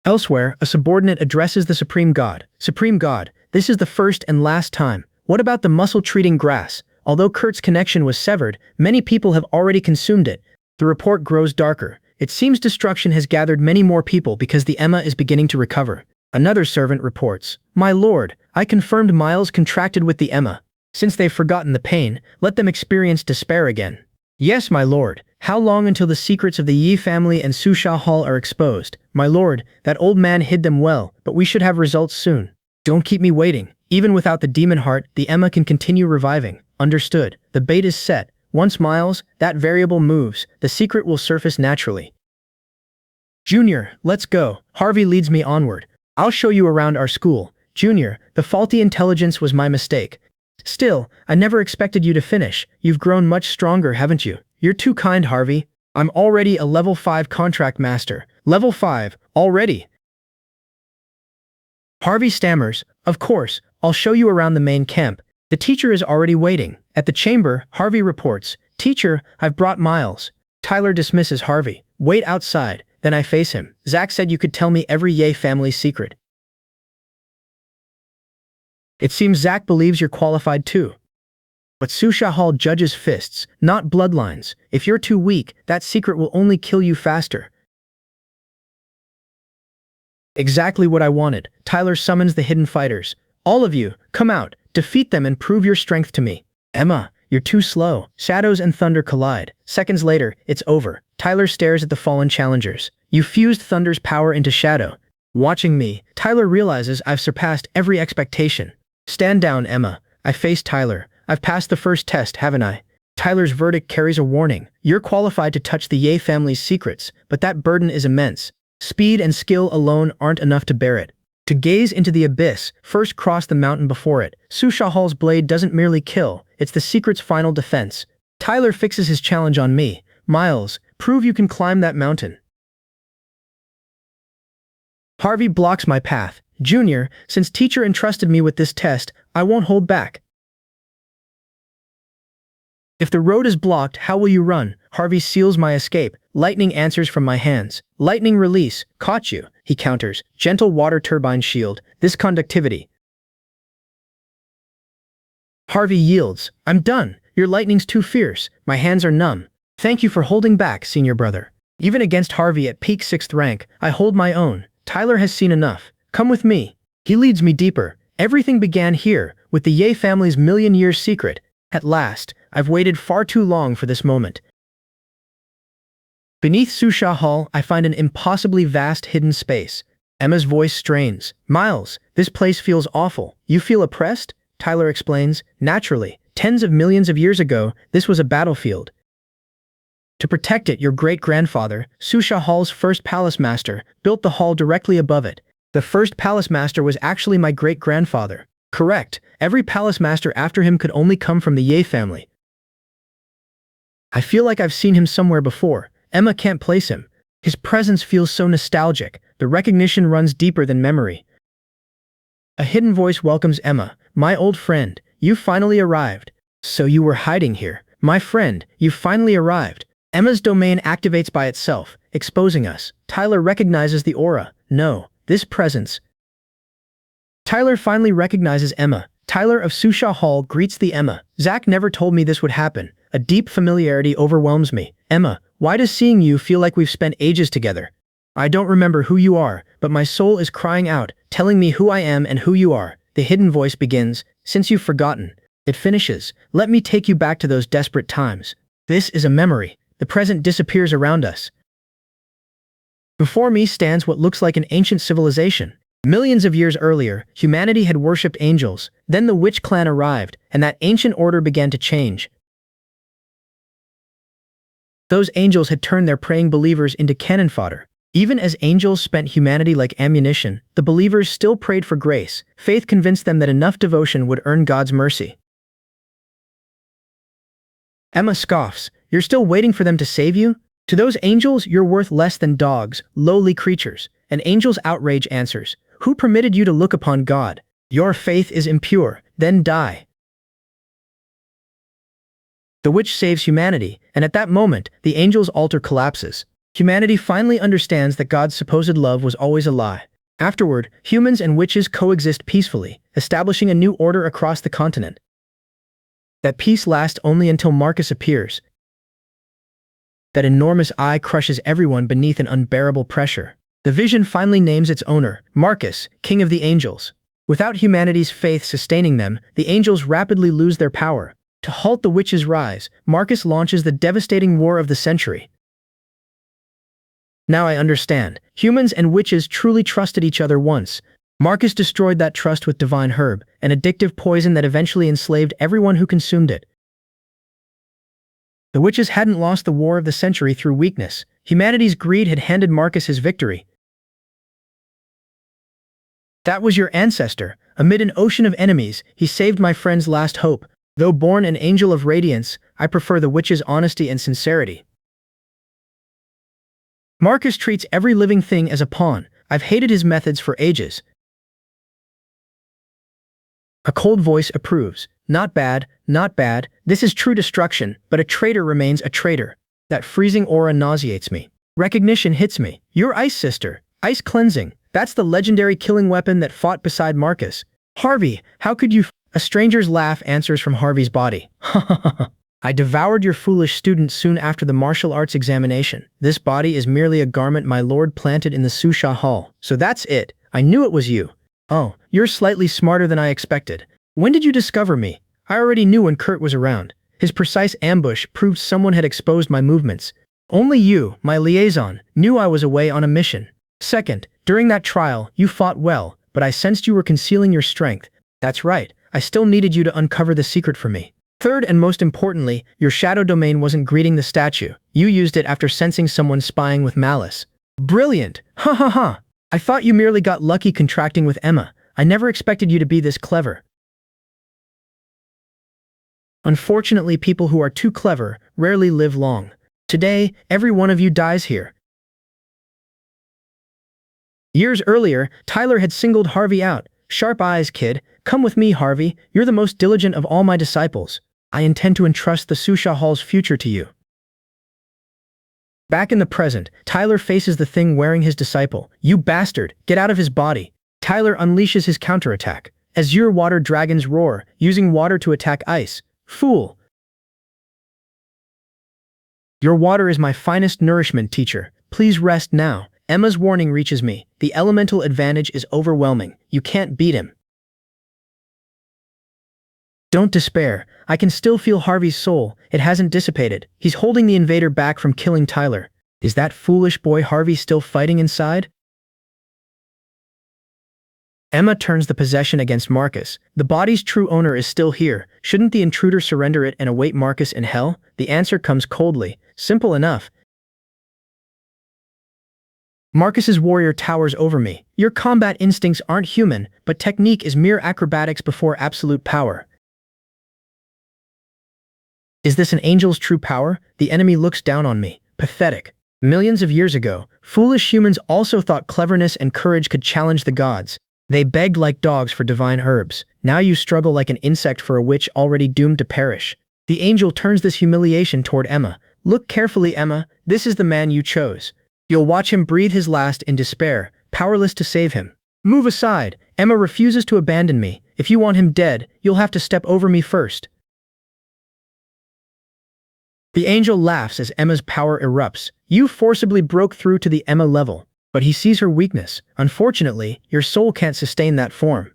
Elsewhere, a subordinate addresses the Supreme God. Supreme God, this is the first and last time. What about the muscle-treating grass? Although Kurt's connection was severed, many people have already consumed it. The report grows darker. It seems destruction has gathered many more people because the Emma is beginning to recover. Another servant reports, My lord, I confirmed Miles contracted with the Emma. Since they've forgotten the pain, let them experience despair again. Yes, my lord. How long until the secrets of the Yi family and Susha Hall are exposed? My lord, that old man hid them well, but we should have results soon. Don't keep me waiting. Even without the demon heart, the Emma can continue reviving. Understood. The bait is set. Once Miles, that variable moves, the secret will surface naturally. Junior, let's go. Harvey leads me onward. I'll show you around our school. Junior, the faulty intelligence was my mistake. Still, I never expected you to finish. You've grown much stronger, haven't you? You're too kind, Harvey. I'm already a level 5 contract master. Level 5, already. Harvey stammers, Of course, I'll show you around the main camp. The teacher is already waiting. At the chamber, Harvey reports, Teacher, I've brought Miles. Tyler dismisses Harvey. Wait outside, then I face him. Zack said you could tell me every Ye family secret. It seems Zack believes you're qualified too. But Susha Hall judges fists, not bloodlines. If you're too weak, that secret will only kill you faster. Exactly what I wanted. Tyler summons the hidden fighters. All of you, come out, defeat them and prove your strength to me. Emma, you're too slow. Shadows and thunder collide. Seconds later, it's over. Tyler stares at the fallen challengers. You fused thunder's power into shadow. Watching me, Tyler realizes I've surpassed every expectation. Stand down, Emma. I face Tyler. I've passed the first test, haven't I? Tyler's verdict carries a warning. You're qualified to touch the Ye family's secrets, but that burden is immense. Speed and skill alone aren't enough to bear it. To gaze into the abyss, first cross the mountain before it. Susha Hall's blade doesn't merely kill, it's the secret's final defense. Tyler fixes his challenge on me. Miles, prove you can climb that mountain. Harvey blocks my path. Junior, since teacher entrusted me with this test, I won't hold back. If the road is blocked, how will you run? Harvey seals my escape. Lightning answers from my hands. Lightning release. Caught you, he counters. Gentle water turbine shield. This conductivity. Harvey yields. I'm done. Your lightning's too fierce. My hands are numb. Thank you for holding back, senior brother. Even against Harvey at peak 6th rank, I hold my own. Tyler has seen enough. Come with me. He leads me deeper. Everything began here, with the Ye family's million-year secret. At last, I've waited far too long for this moment. Beneath Susha Hall, I find an impossibly vast hidden space. Emma's voice strains. Miles, this place feels awful. You feel oppressed? Tyler explains. Naturally. Tens of millions of years ago, this was a battlefield. To protect it, your great-grandfather, Susha Hall's first palace master, built the hall directly above it. The first palace master was actually my great-grandfather. Correct. Every palace master after him could only come from the Ye family. I feel like I've seen him somewhere before. Emma can't place him. His presence feels so nostalgic. The recognition runs deeper than memory. A hidden voice welcomes Emma. My old friend, you finally arrived. So you were hiding here. My friend, you finally arrived. Emma's domain activates by itself, exposing us. Tyler recognizes the aura. No, this presence. Tyler finally recognizes Emma. Tyler of Susha Hall greets the Emma. Zach never told me this would happen. A deep familiarity overwhelms me. Emma, why does seeing you feel like we've spent ages together? I don't remember who you are, but my soul is crying out, telling me who I am and who you are. The hidden voice begins, since you've forgotten. It finishes, let me take you back to those desperate times. This is a memory. The present disappears around us. Before me stands what looks like an ancient civilization. Millions of years earlier, humanity had worshipped angels. Then the witch clan arrived, and that ancient order began to change. Those angels had turned their praying believers into cannon fodder. Even as angels spent humanity like ammunition, the believers still prayed for grace. Faith convinced them that enough devotion would earn God's mercy. Emma scoffs, you're still waiting for them to save you? To those angels, you're worth less than dogs, lowly creatures. An angel's outrage answers, who permitted you to look upon God? Your faith is impure, then die. The witch saves humanity, and at that moment, the angel's altar collapses. Humanity finally understands that God's supposed love was always a lie. Afterward, humans and witches coexist peacefully, establishing a new order across the continent. That peace lasts only until Marcus appears. That enormous eye crushes everyone beneath an unbearable pressure. The vision finally names its owner, Marcus, King of the Angels. Without humanity's faith sustaining them, the angels rapidly lose their power. To halt the witch's rise, Marcus launches the devastating war of the century. Now I understand. Humans and witches truly trusted each other once. Marcus destroyed that trust with divine herb, an addictive poison that eventually enslaved everyone who consumed it. The witches hadn't lost the war of the century through weakness. Humanity's greed had handed Marcus his victory. That was your ancestor. Amid an ocean of enemies, he saved my friend's last hope. Though born an angel of radiance, I prefer the witch's honesty and sincerity. Marcus treats every living thing as a pawn. I've hated his methods for ages. A cold voice approves. Not bad, not bad. This is true destruction, but a traitor remains a traitor. That freezing aura nauseates me. Recognition hits me. Your ice sister. Ice cleansing. That's the legendary killing weapon that fought beside Marcus. Harvey, how could you A stranger's laugh answers from Harvey's body. I devoured your foolish student soon after the martial arts examination. This body is merely a garment my lord planted in the Susha Hall. So that's it. I knew it was you. Oh, you're slightly smarter than I expected. When did you discover me? I already knew when Kurt was around. His precise ambush proved someone had exposed my movements. Only you, my liaison, knew I was away on a mission. Second, during that trial, you fought well, but I sensed you were concealing your strength. That's right, I still needed you to uncover the secret for me. Third, and most importantly, your shadow domain wasn't greeting the statue. You used it after sensing someone spying with malice. Brilliant! Ha ha ha! I thought you merely got lucky contracting with Emma. I never expected you to be this clever. Unfortunately, people who are too clever rarely live long. Today, every one of you dies here. Years earlier, Tyler had singled Harvey out. Sharp eyes, kid. Come with me, Harvey. You're the most diligent of all my disciples. I intend to entrust the Susha Hall's future to you. Back in the present, Tyler faces the thing wearing his disciple. You bastard! Get out of his body! Tyler unleashes his counterattack. Azure water dragons roar, using water to attack ice. Fool! Your water is my finest nourishment, teacher. Please rest now. Emma's warning reaches me. The elemental advantage is overwhelming. You can't beat him. Don't despair. I can still feel Harvey's soul. It hasn't dissipated. He's holding the invader back from killing Tyler. Is that foolish boy Harvey still fighting inside? Emma turns the possession against Marcus. The body's true owner is still here. Shouldn't the intruder surrender it and await Marcus in hell? The answer comes coldly. Simple enough. Marcus's warrior towers over me. Your combat instincts aren't human, but technique is mere acrobatics before absolute power. Is this an angel's true power? The enemy looks down on me. Pathetic. Millions of years ago, foolish humans also thought cleverness and courage could challenge the gods. They begged like dogs for divine herbs. Now you struggle like an insect for a witch already doomed to perish. The angel turns this humiliation toward Emma. Look carefully, Emma. This is the man you chose. You'll watch him breathe his last in despair, powerless to save him. Move aside. Emma refuses to abandon me. If you want him dead, you'll have to step over me first. The angel laughs as Emma's power erupts. You forcibly broke through to the Emma level, but he sees her weakness. Unfortunately, your soul can't sustain that form.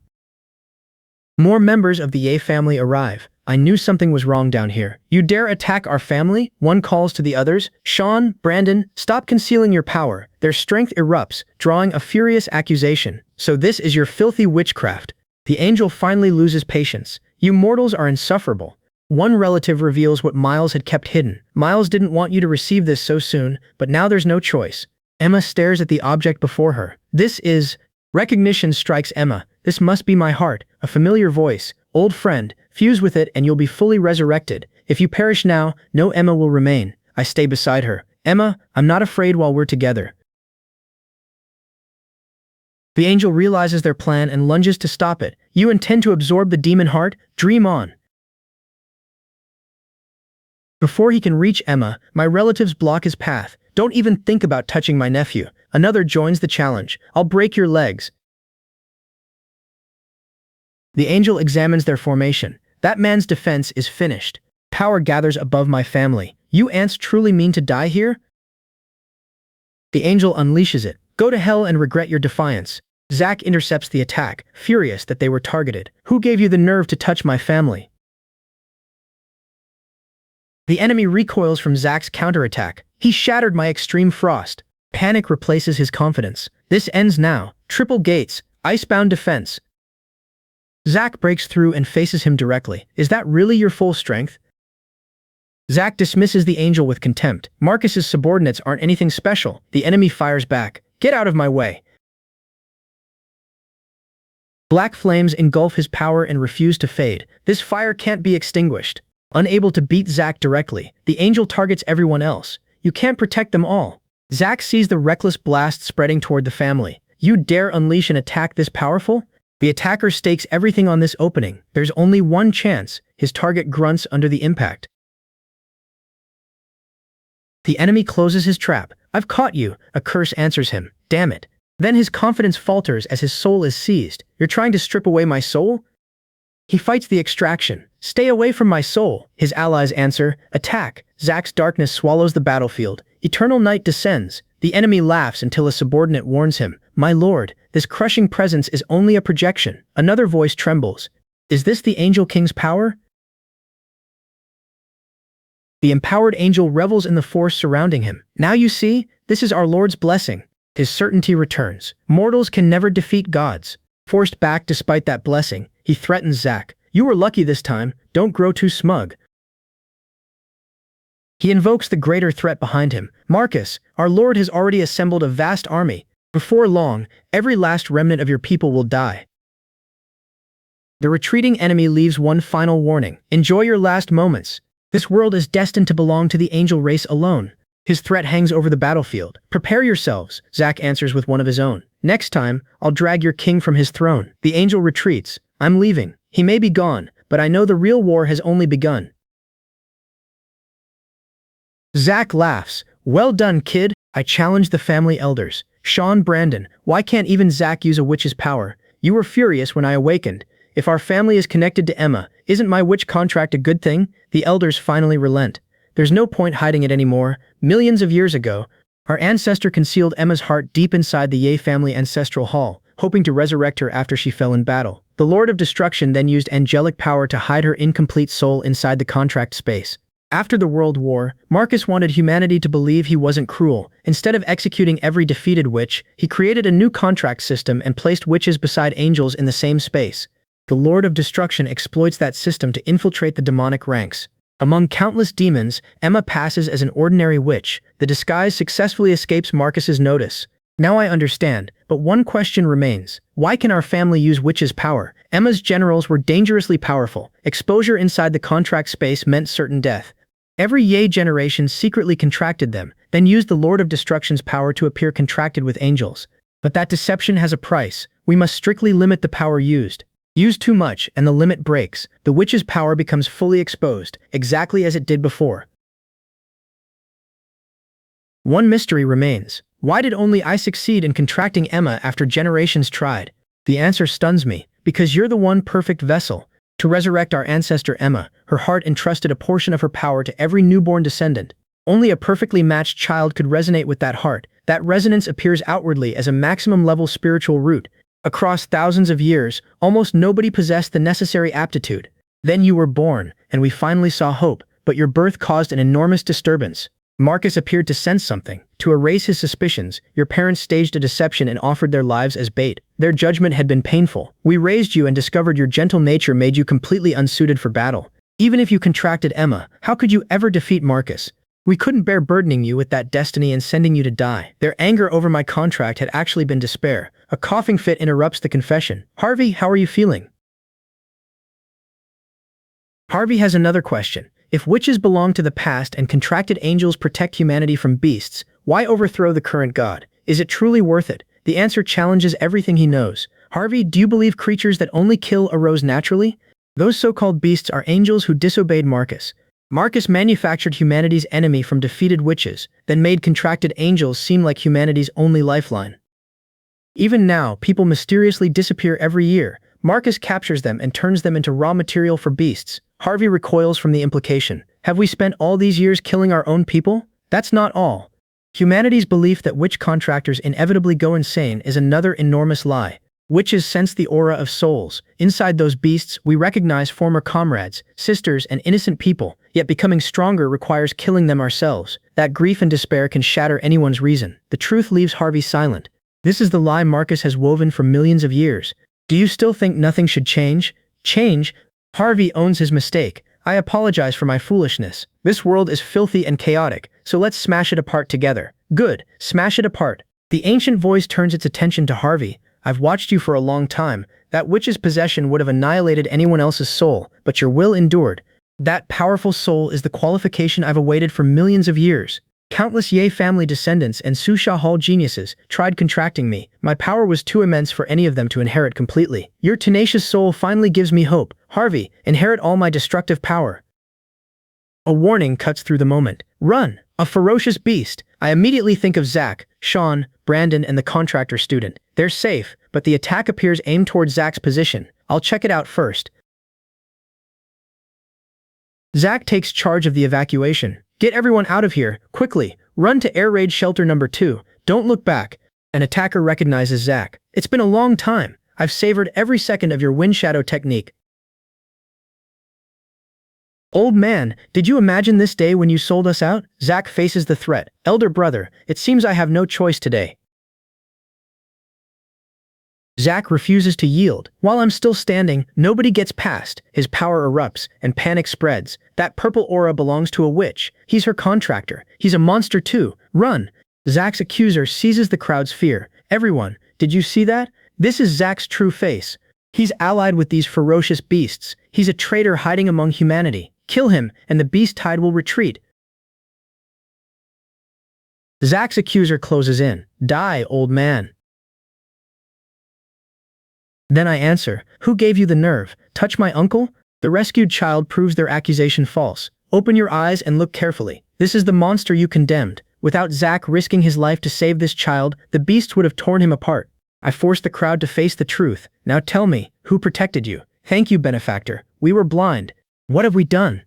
More members of the Ye family arrive. I knew something was wrong down here. You dare attack our family? One calls to the others. Sean, Brandon, stop concealing your power. Their strength erupts, drawing a furious accusation. So this is your filthy witchcraft. The angel finally loses patience. You mortals are insufferable. One relative reveals what Miles had kept hidden. Miles didn't want you to receive this so soon, but now there's no choice. Emma stares at the object before her. This is... Recognition strikes Emma. This must be my heart, a familiar voice. Old friend, fuse with it and you'll be fully resurrected. If you perish now, no Emma will remain. I stay beside her. Emma, I'm not afraid while we're together. The angel realizes their plan and lunges to stop it. You intend to absorb the demon heart? Dream on. Before he can reach Emma, my relatives block his path. Don't even think about touching my nephew. Another joins the challenge. I'll break your legs. The angel examines their formation. That man's defense is finished. Power gathers above my family. You ants truly mean to die here? The angel unleashes it. Go to hell and regret your defiance. Zack intercepts the attack, furious that they were targeted. Who gave you the nerve to touch my family? The enemy recoils from Zack's counterattack. He shattered my extreme frost. Panic replaces his confidence. This ends now. Triple gates. Icebound defense. Zack breaks through and faces him directly. Is that really your full strength? Zack dismisses the angel with contempt. Marcus's subordinates aren't anything special. The enemy fires back. Get out of my way. Black flames engulf his power and refuse to fade. This fire can't be extinguished. Unable to beat Zack directly, the angel targets everyone else. You can't protect them all. Zack sees the reckless blast spreading toward the family. You dare unleash an attack this powerful? The attacker stakes everything on this opening. There's only one chance. His target grunts under the impact. The enemy closes his trap. I've caught you, a curse answers him. Damn it. Then his confidence falters as his soul is seized. You're trying to strip away my soul? He fights the extraction. Stay away from my soul. His allies answer, attack. Zack's darkness swallows the battlefield. Eternal night descends. The enemy laughs until a subordinate warns him. My lord, this crushing presence is only a projection. Another voice trembles. Is this the Angel King's power? The empowered angel revels in the force surrounding him. Now you see, this is our Lord's blessing. His certainty returns. Mortals can never defeat gods. Forced back despite that blessing, he threatens Zack. You were lucky this time. Don't grow too smug. He invokes the greater threat behind him. Marcus, our Lord has already assembled a vast army. Before long, every last remnant of your people will die. The retreating enemy leaves one final warning. Enjoy your last moments. This world is destined to belong to the angel race alone. His threat hangs over the battlefield. Prepare yourselves, Zack answers with one of his own. Next time, I'll drag your king from his throne. The angel retreats. I'm leaving. He may be gone, but I know the real war has only begun. Zack laughs. Well done, kid. I challenged the family elders. Sean, Brandon, why can't even Zack use a witch's power? You were furious when I awakened. If our family is connected to Emma, isn't my witch contract a good thing? The elders finally relent. There's no point hiding it anymore. Millions of years ago, our ancestor concealed Emma's heart deep inside the Ye family ancestral hall, hoping to resurrect her after she fell in battle. The Lord of Destruction then used angelic power to hide her incomplete soul inside the contract space. After the World War, Marcus wanted humanity to believe he wasn't cruel. Instead of executing every defeated witch, he created a new contract system and placed witches beside angels in the same space. The Lord of Destruction exploits that system to infiltrate the demonic ranks. Among countless demons, Emma passes as an ordinary witch. The disguise successfully escapes Marcus's notice. Now I understand, but one question remains. Why can our family use witches' power? Emma's generals were dangerously powerful. Exposure inside the contract space meant certain death. Every Ye generation secretly contracted them, then used the Lord of Destruction's power to appear contracted with angels. But that deception has a price. We must strictly limit the power used. Use too much, and the limit breaks. The witch's power becomes fully exposed, exactly as it did before. One mystery remains. Why did only I succeed in contracting Emma after generations tried? The answer stuns me. Because you're the one perfect vessel. To resurrect our ancestor Emma, her heart entrusted a portion of her power to every newborn descendant. Only a perfectly matched child could resonate with that heart. That resonance appears outwardly as a maximum-level spiritual root. Across thousands of years, almost nobody possessed the necessary aptitude. Then you were born, and we finally saw hope, but your birth caused an enormous disturbance. Marcus appeared to sense something. To erase his suspicions, your parents staged a deception and offered their lives as bait. Their judgment had been painful. We raised you and discovered your gentle nature made you completely unsuited for battle. Even if you contracted Emma, how could you ever defeat Marcus? We couldn't bear burdening you with that destiny and sending you to die. Their anger over my contract had actually been despair. A coughing fit interrupts the confession. Harvey, how are you feeling? Harvey has another question. If witches belong to the past and contracted angels protect humanity from beasts, why overthrow the current god? Is it truly worth it? The answer challenges everything he knows. Harvey, do you believe creatures that only kill arose naturally? Those so-called beasts are angels who disobeyed Marcus. Marcus manufactured humanity's enemy from defeated witches, then made contracted angels seem like humanity's only lifeline. Even now, people mysteriously disappear every year. Marcus captures them and turns them into raw material for beasts. Harvey recoils from the implication. Have we spent all these years killing our own people? That's not all. Humanity's belief that witch contractors inevitably go insane is another enormous lie. Witches sense the aura of souls. Inside those beasts, we recognize former comrades, sisters, and innocent people, yet becoming stronger requires killing them ourselves. That grief and despair can shatter anyone's reason. The truth leaves Harvey silent. This is the lie Marcus has woven for millions of years. Do you still think nothing should change? Change? Harvey owns his mistake. I apologize for my foolishness. This world is filthy and chaotic, so let's smash it apart together. Good, smash it apart. The ancient voice turns its attention to Harvey. I've watched you for a long time. That witch's possession would have annihilated anyone else's soul, but your will endured. That powerful soul is the qualification I've awaited for millions of years. Countless Ye family descendants and Susha Hall geniuses tried contracting me. My power was too immense for any of them to inherit completely. Your tenacious soul finally gives me hope. Harvey, inherit all my destructive power. A warning cuts through the moment. Run! A ferocious beast. I immediately think of Zach, Sean, Brandon, and the contractor student. They're safe, but the attack appears aimed towards Zach's position. I'll check it out first. Zach takes charge of the evacuation. Get everyone out of here, quickly. Run to air raid shelter number 2. Don't look back. An attacker recognizes Zach. It's been a long time. I've savored every second of your wind shadow technique. Old man, did you imagine this day when you sold us out? Zach faces the threat. Elder brother, it seems I have no choice today. Zach refuses to yield. While I'm still standing, nobody gets past. His power erupts, and panic spreads. That purple aura belongs to a witch. He's her contractor. He's a monster too. Run! Zach's accuser seizes the crowd's fear. Everyone, did you see that? This is Zach's true face. He's allied with these ferocious beasts. He's a traitor hiding among humanity. Kill him, and the beast tide will retreat. Zach's accuser closes in. Die, old man. Then I answer, who gave you the nerve? Touch my uncle? The rescued child proves their accusation false. Open your eyes and look carefully. This is the monster you condemned. Without Zach risking his life to save this child, the beast would have torn him apart. I forced the crowd to face the truth. Now tell me, who protected you? Thank you, benefactor. We were blind. What have we done?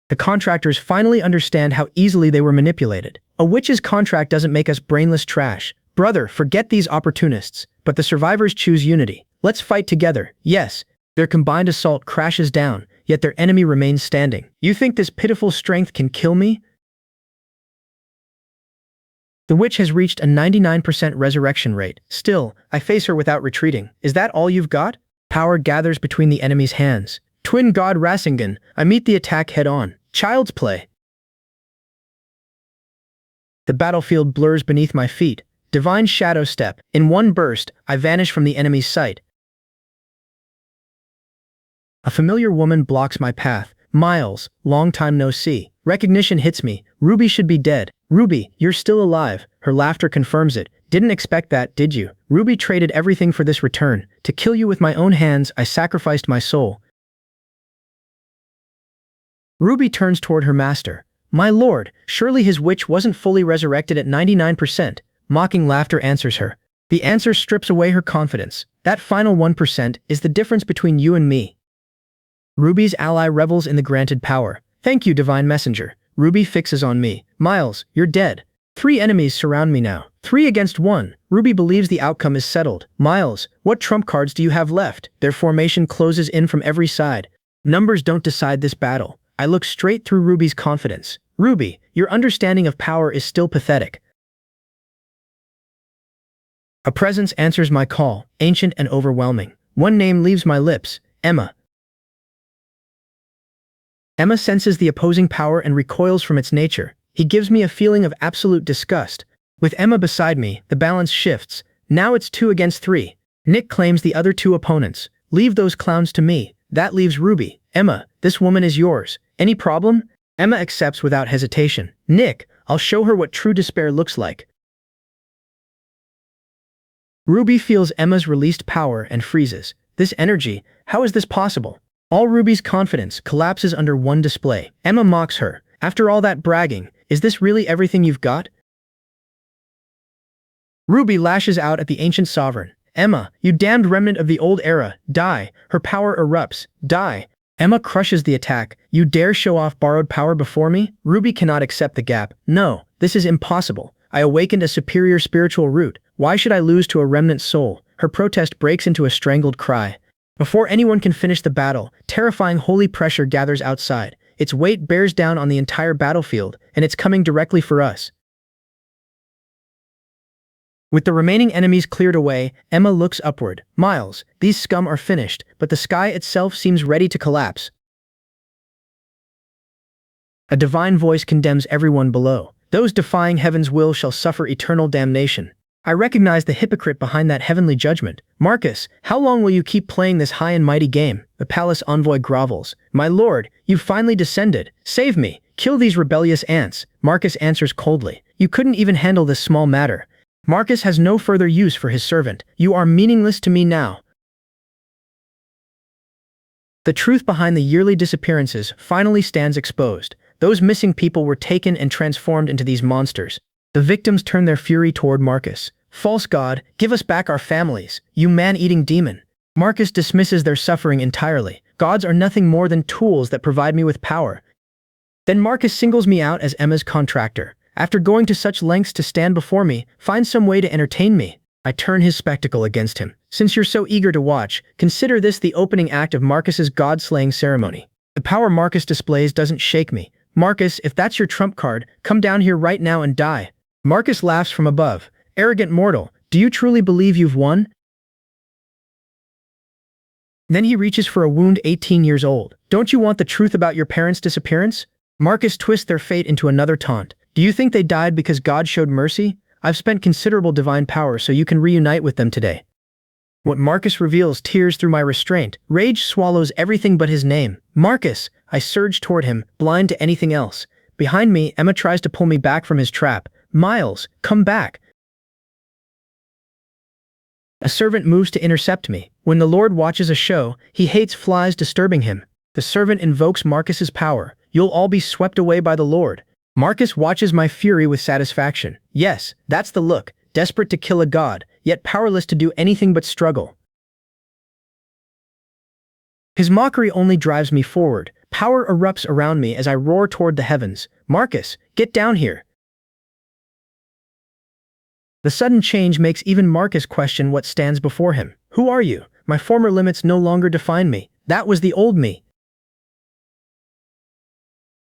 The contractors finally understand how easily they were manipulated. A witch's contract doesn't make us brainless trash. Brother, forget these opportunists. But the survivors choose unity. Let's fight together. Yes. Their combined assault crashes down, yet their enemy remains standing. You think this pitiful strength can kill me? The witch has reached a 99% resurrection rate. Still, I face her without retreating. Is that all you've got? Power gathers between the enemy's hands. Twin God Rasengan, I meet the attack head-on. Child's play. The battlefield blurs beneath my feet. Divine Shadow Step. In one burst, I vanish from the enemy's sight. A familiar woman blocks my path. Miles, long time no see. Recognition hits me. Ruby should be dead. Ruby, you're still alive. Her laughter confirms it. Didn't expect that, did you? Ruby traded everything for this return. To kill you with my own hands, I sacrificed my soul. Ruby turns toward her master. My lord, surely his witch wasn't fully resurrected at 99%. Mocking laughter answers her. The answer strips away her confidence. That final 1% is the difference between you and me. Ruby's ally revels in the granted power. Thank you, divine messenger. Ruby fixes on me. Miles, you're dead. 3 enemies surround me now. 3 against 1. Ruby believes the outcome is settled. Miles, what trump cards do you have left? Their formation closes in from every side. Numbers don't decide this battle. I look straight through Ruby's confidence. Ruby, your understanding of power is still pathetic. A presence answers my call, ancient and overwhelming. One name leaves my lips, Emma. Emma senses the opposing power and recoils from its nature. He gives me a feeling of absolute disgust. With Emma beside me, the balance shifts. Now it's 2 against 3. Nick claims the other 2 opponents. Leave those clowns to me. That leaves Ruby. Emma, this woman is yours. Any problem? Emma accepts without hesitation. Nick, I'll show her what true despair looks like. Ruby feels Emma's released power and freezes. This energy, how is this possible? All Ruby's confidence collapses under one display. Emma mocks her. After all that bragging, is this really everything you've got? Ruby lashes out at the ancient sovereign. Emma, you damned remnant of the old era, die. Her power erupts. Die. Emma crushes the attack. You dare show off borrowed power before me? Ruby cannot accept the gap. No, this is impossible. I awakened a superior spiritual root. Why should I lose to a remnant soul? Her protest breaks into a strangled cry. Before anyone can finish the battle, terrifying holy pressure gathers outside. Its weight bears down on the entire battlefield, and it's coming directly for us. With the remaining enemies cleared away, Emma looks upward. Miles, these scum are finished, but the sky itself seems ready to collapse. A divine voice condemns everyone below. Those defying heaven's will shall suffer eternal damnation. I recognize the hypocrite behind that heavenly judgment. Marcus, how long will you keep playing this high and mighty game? The palace envoy grovels. My lord, you've finally descended. Save me. Kill these rebellious ants. Marcus answers coldly. You couldn't even handle this small matter. Marcus has no further use for his servant. You are meaningless to me now. The truth behind the yearly disappearances finally stands exposed. Those missing people were taken and transformed into these monsters. The victims turn their fury toward Marcus. False god, give us back our families, you man-eating demon. Marcus dismisses their suffering entirely. Gods are nothing more than tools that provide me with power. Then Marcus singles me out as Emma's contractor. After going to such lengths to stand before me, find some way to entertain me. I turn his spectacle against him. Since you're so eager to watch, consider this the opening act of Marcus's god-slaying ceremony. The power Marcus displays doesn't shake me. Marcus, if that's your trump card, come down here right now and die. Marcus laughs from above. Arrogant mortal, do you truly believe you've won? Then he reaches for a wound 18 years old. Don't you want the truth about your parents' disappearance? Marcus twists their fate into another taunt. Do you think they died because God showed mercy? I've spent considerable divine power so you can reunite with them today. What Marcus reveals tears through my restraint. Rage swallows everything but his name. Marcus! I surge toward him, blind to anything else. Behind me, Emma tries to pull me back from his trap. Miles, come back. A servant moves to intercept me. When the Lord watches a show, he hates flies disturbing him. The servant invokes Marcus's power. You'll all be swept away by the Lord. Marcus watches my fury with satisfaction. Yes, that's the look. Desperate to kill a god, yet powerless to do anything but struggle. His mockery only drives me forward. Power erupts around me as I roar toward the heavens. Marcus, get down here. The sudden change makes even Marcus question what stands before him. Who are you? My former limits no longer define me. That was the old me.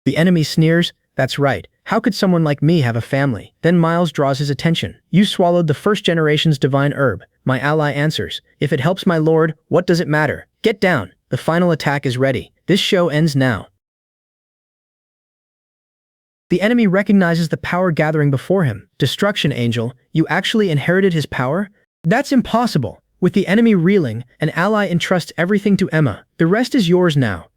The enemy sneers, "That's right. How could someone like me have a family?" Then Miles draws his attention. "You swallowed the first generation's divine herb." My ally answers, "If it helps my lord, what does it matter? Get down." The final attack is ready. This show ends now. The enemy recognizes the power gathering before him. "Destruction Angel, you actually inherited his power?" "That's impossible." With the enemy reeling, an ally entrusts everything to Emma. "The rest is yours now."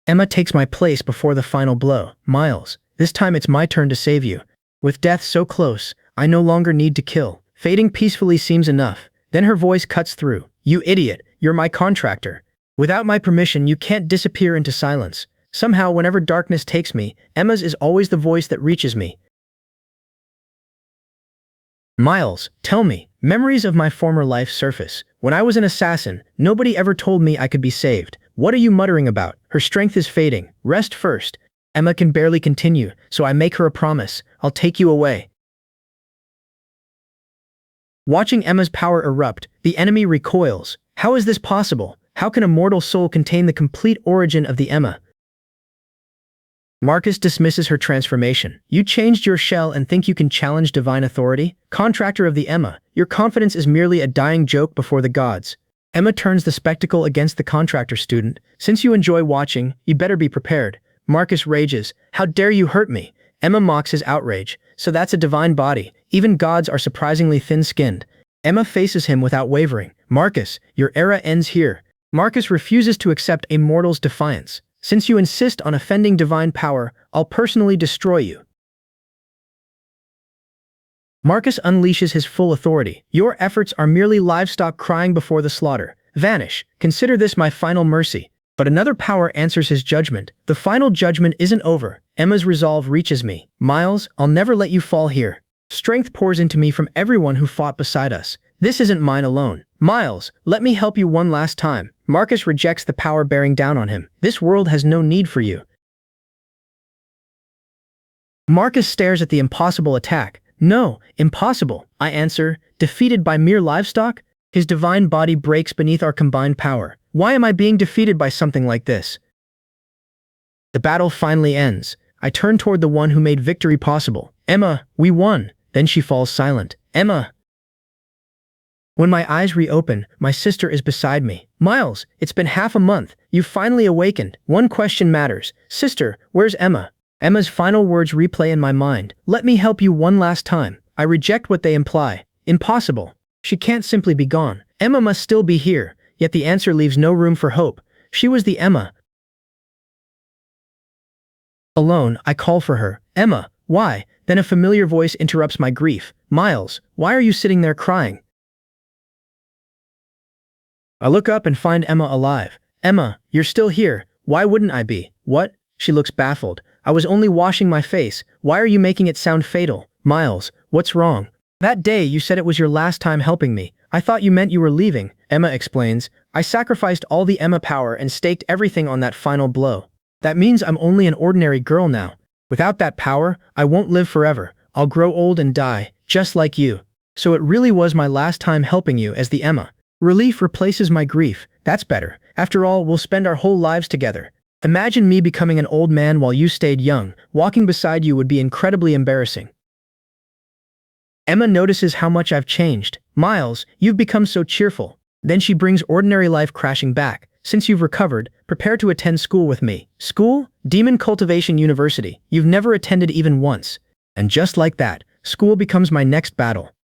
Emma takes my place before the final blow. "Miles, this time it's my turn to save you. With death so close, I no longer need to kill. Fading peacefully seems enough." Then her voice cuts through. "You idiot, you're my contractor. Without my permission, you can't disappear into silence." Somehow, whenever darkness takes me, Emma's is always the voice that reaches me. "Miles, tell me." Memories of my former life surface. "When I was an assassin, nobody ever told me I could be saved. What are you muttering about? Her strength is fading. Rest first." Emma can barely continue, so I make her a promise. "I'll take you away." Watching Emma's power erupt, the enemy recoils. How is this possible? How can a mortal soul contain the complete origin of the Emma? Marcus dismisses her transformation. "You changed your shell and think you can challenge divine authority? Contractor of the Emma, your confidence is merely a dying joke before the gods." Emma turns the spectacle against the contractor student. "Since you enjoy watching, you better be prepared." Marcus rages. "How dare you hurt me?" Emma mocks his outrage. "So that's a divine body. Even gods are surprisingly thin-skinned." Emma faces him without wavering. "Marcus, your era ends here." Marcus refuses to accept a mortal's defiance. "Since you insist on offending divine power, I'll personally destroy you." Marcus unleashes his full authority. "Your efforts are merely livestock crying before the slaughter. Vanish. Consider this my final mercy." But another power answers his judgment. "The final judgment isn't over." Emma's resolve reaches me. "Miles, I'll never let you fall here." Strength pours into me from everyone who fought beside us. This isn't mine alone. "Miles, let me help you one last time." Marcus rejects the power bearing down on him. "This world has no need for you." Marcus stares at the impossible attack. "No, impossible," I answer, "defeated by mere livestock?" His divine body breaks beneath our combined power. Why am I being defeated by something like this? The battle finally ends. I turn toward the one who made victory possible. "Emma, we won." Then she falls silent. "Emma." When my eyes reopen, my sister is beside me. "Miles, it's been half a month. You've finally awakened. One question matters. Sister, where's Emma?" Emma's final words replay in my mind. "Let me help you one last time." I reject what they imply. Impossible. She can't simply be gone. Emma must still be here. Yet the answer leaves no room for hope. She was the Emma. Alone, I call for her. "Emma, why?" Then a familiar voice interrupts my grief. "Miles, why are you sitting there crying?" I look up and find Emma alive. "Emma, you're still here. Why wouldn't I be?" "What?" She looks baffled. "I was only washing my face. Why are you making it sound fatal?" "Miles, what's wrong?" "That day you said it was your last time helping me. I thought you meant you were leaving." Emma explains. "I sacrificed all the Emma power and staked everything on that final blow. That means I'm only an ordinary girl now. Without that power, I won't live forever. I'll grow old and die, just like you. So it really was my last time helping you as the Emma." Relief replaces my grief. That's better. After all, we'll spend our whole lives together. Imagine me becoming an old man while you stayed young. Walking beside you would be incredibly embarrassing. Emma notices how much I've changed. "Miles, you've become so cheerful." Then she brings ordinary life crashing back. "Since you've recovered, prepare to attend school with me." "School?" "Demon Cultivation University. You've never attended even once." And just like that, school becomes my next battle.